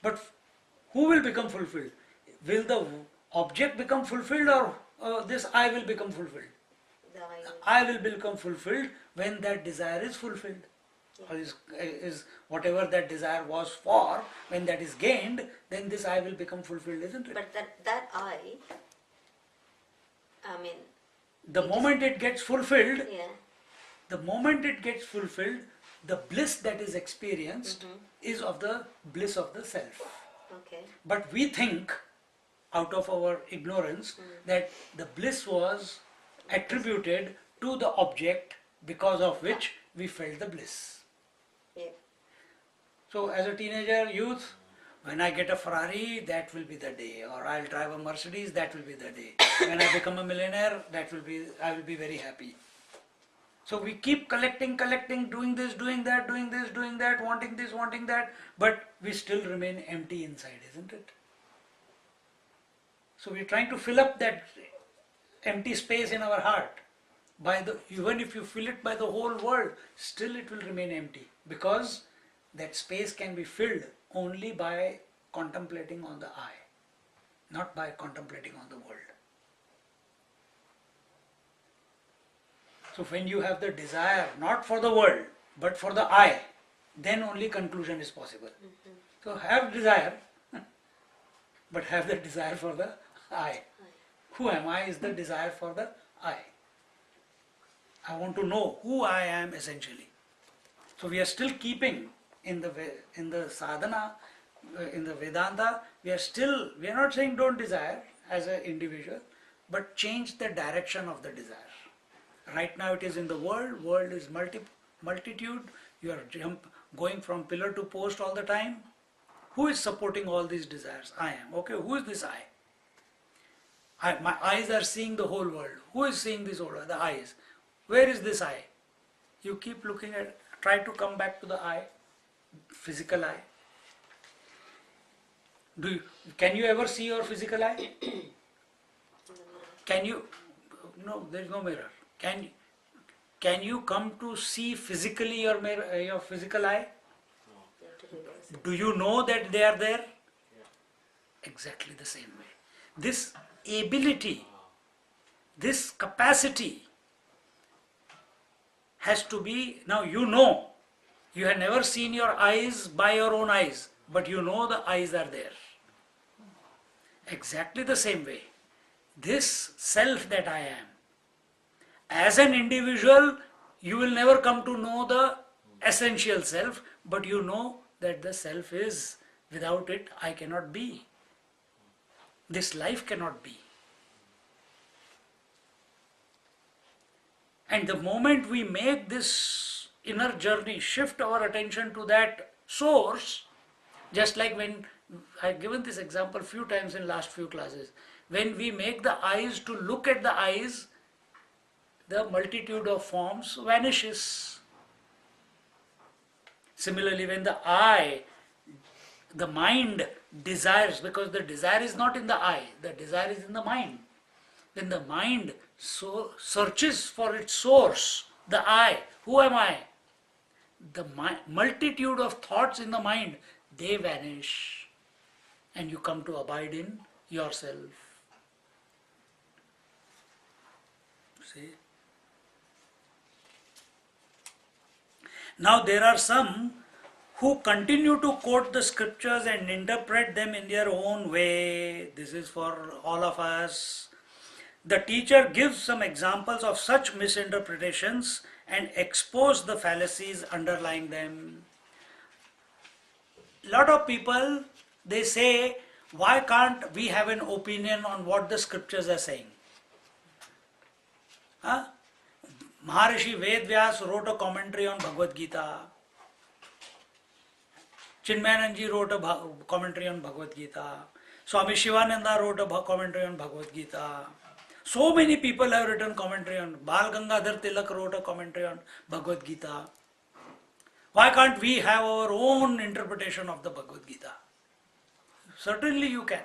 But who will become fulfilled? Will the object become fulfilled, or this I will become fulfilled? The I will. I will become fulfilled when that desire is fulfilled. Or is whatever that desire was for, when that is gained, then this I will become fulfilled, isn't it? But that I mean, The moment it gets fulfilled, yeah. the moment it gets fulfilled, the bliss that is experienced is of the bliss of the self. Okay. But we think, out of our ignorance, that the bliss was attributed to the object because of which we felt the bliss. Yeah. So as a teenager, youth, when I get a Ferrari, that will be the day. Or I'll drive a Mercedes, that will be the day. When I become a millionaire, I will be very happy. So we keep collecting, doing this, doing that, wanting this, wanting that, but we still remain empty inside, isn't it? So we're trying to fill up that empty space in our heart. Even if you fill it by the whole world, still it will remain empty, because that space can be filled only by contemplating on the I, not by contemplating on the world. So when you have the desire not for the world but for the I, then only conclusion is possible. So have desire, but have the desire for the I. Who am I is the desire for the I. I want to know who I am essentially. So we are still keeping in the sadhana, in the Vedanta, we are not saying don't desire as an individual, but change the direction of the desire. Right now it is in the world is multitude, you are going from pillar to post all the time. Who is supporting all these desires? I am. Okay, who is this I? My eyes are seeing the whole world. Who is seeing this whole world? The eyes. Where is this I? You keep looking at, try to come back to the I, physical I. Can you ever see your physical eye? Can you? No, there is no mirror. Can you come to see physically your physical eye? Do you know that they are there? Exactly the same way. This ability, this capacity has to be, now you know, you have never seen your eyes by your own eyes, but you know the eyes are there. Exactly the same way. This self that I am, as an individual, you will never come to know the essential self, but you know that the self is, without it, I cannot be. This life cannot be. And the moment we make this inner journey, shift our attention to that source, just like when I've given this example few times in last few classes, when we make the eyes to look at the eyes, the multitude of forms vanishes. Similarly, when the mind desires, because the desire is not in the eye, the desire is in the mind. When the mind searches for its source, the I, who am I? The multitude of thoughts in the mind, they vanish, and you come to abide in yourself. See? Now there are some who continue to quote the scriptures and interpret them in their own way. This is for all of us. The teacher gives some examples of such misinterpretations and expose the fallacies underlying them. Lot of people, they say, why can't we have an opinion on what the scriptures are saying? Huh? Maharishi Vedvyas wrote a commentary on Bhagavad Gita. Chinmayananji wrote a commentary on Bhagavad Gita. Swami Shivananda wrote a commentary on Bhagavad Gita. So many people have written commentary on. Bal Gangadhar Tilak wrote a commentary on Bhagavad Gita. Why can't we have our own interpretation of the Bhagavad Gita? Certainly you can.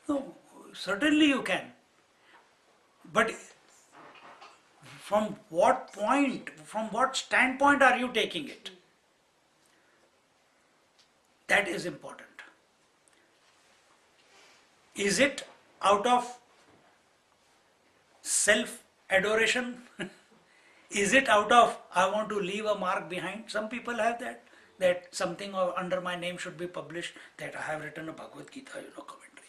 No, certainly you can. But from what point, from what standpoint are you taking it? That is important. Is it out of self-adoration? Is it out of, I want to leave a mark behind? Some people have that something under my name should be published, that I have written a Bhagavad Gita, commentary.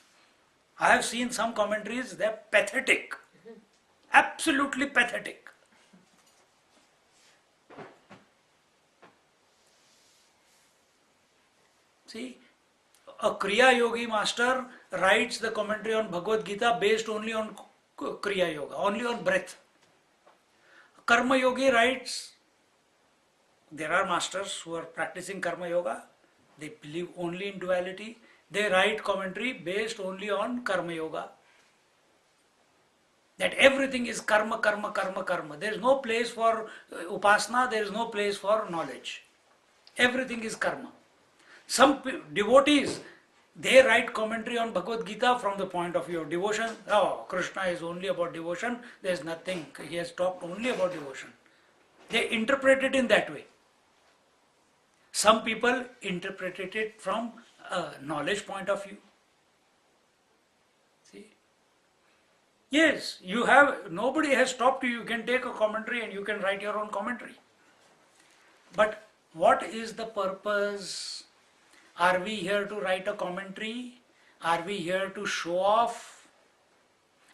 I have seen some commentaries, they're pathetic. Absolutely pathetic. See, a Kriya Yogi master writes the commentary on Bhagavad Gita based only on Kriya Yoga, only on breath. Karma Yogi writes, there are masters who are practicing Karma Yoga, they believe only in duality, they write commentary based only on Karma Yoga. That everything is karma, karma, karma, karma. There is no place for upasana, there is no place for knowledge. Everything is karma. Some devotees, they write commentary on Bhagavad Gita from the point of view of devotion. Oh, Krishna is only about devotion, there is nothing, he has talked only about devotion. They interpret it in that way. Some people interpret it from a knowledge point of view. See? Yes, you have, nobody has stopped you, you can take a commentary and you can write your own commentary. But what is the purpose? Are we here to write a commentary? Are we here to show off?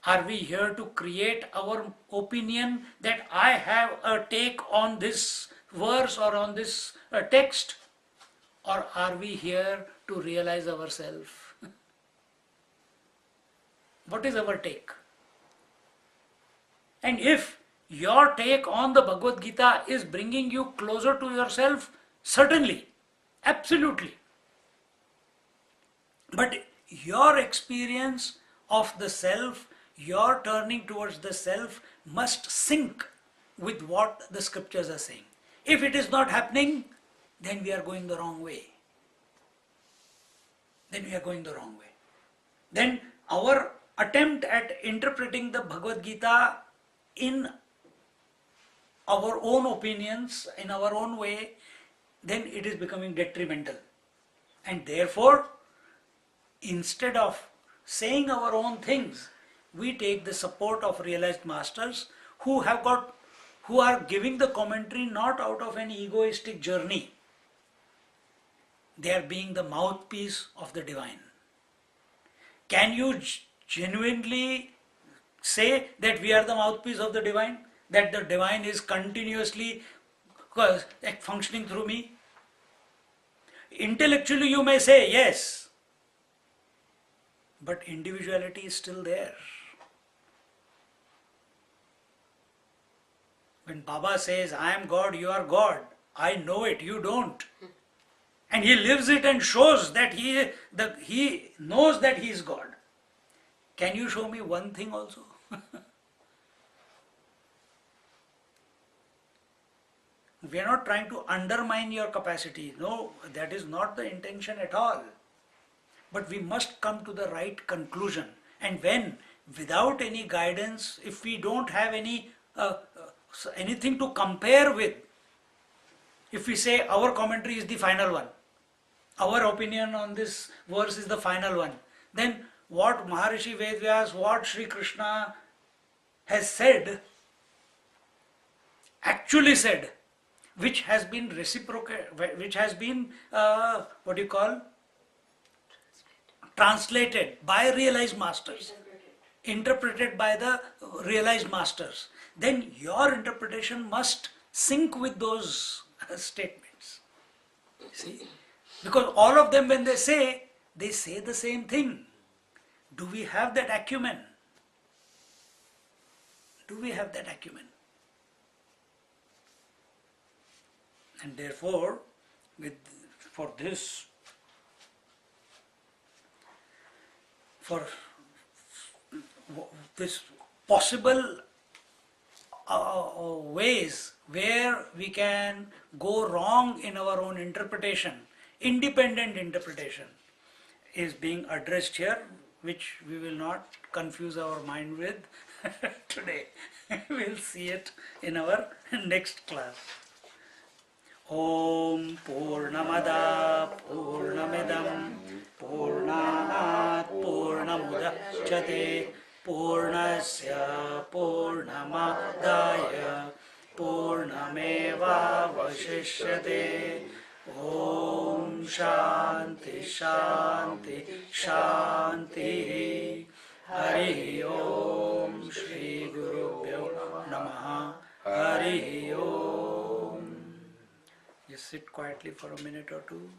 Are we here to create our opinion that I have a take on this verse or on this text? Or are we here to realize ourselves? What is our take? And if your take on the Bhagavad Gita is bringing you closer to yourself, certainly, absolutely. But your experience of the self, your turning towards the self must sync with what the scriptures are saying. If it is not happening, then we are going the wrong way. Then our attempt at interpreting the Bhagavad Gita in our own opinions, in our own way, then it is becoming detrimental. And therefore, instead of saying our own things, we take the support of realized masters who are giving the commentary not out of an egoistic journey. They are being the mouthpiece of the divine. Can you genuinely say that we are the mouthpiece of the divine? That the divine is continuously functioning through me? Intellectually you may say yes, but individuality is still there. When Baba says, I am God, you are God, I know it, you don't. And he lives it and shows that he knows that he is God. Can you show me one thing also? We are not trying to undermine your capacity. No, that is not the intention at all. But we must come to the right conclusion. And when, without any guidance, if we don't have anything to compare with, if we say our commentary is the final one, our opinion on this verse is the final one, then what Maharishi Vedvyas, what Sri Krishna has said, actually said, which has been reciprocated, which has been, translated by realized masters, interpreted by the realized masters, then your interpretation must sync with those statements. See? Because all of them, when they say the same thing. Do we have that acumen? Do we have that acumen? And therefore, for this possible ways where we can go wrong in our own interpretation, independent interpretation, is being addressed here, which we will not confuse our mind with today. We'll see it in our next class. Om Purnamada Purnamidam Purnanat Purnamudachyate Purnasya Purnamadaya Purnameva Vashishyate. Om Shanti Shanti Shanti. Hari Om Shri Gurubhyo Namaha. Hari Om. Just sit quietly for a minute or two.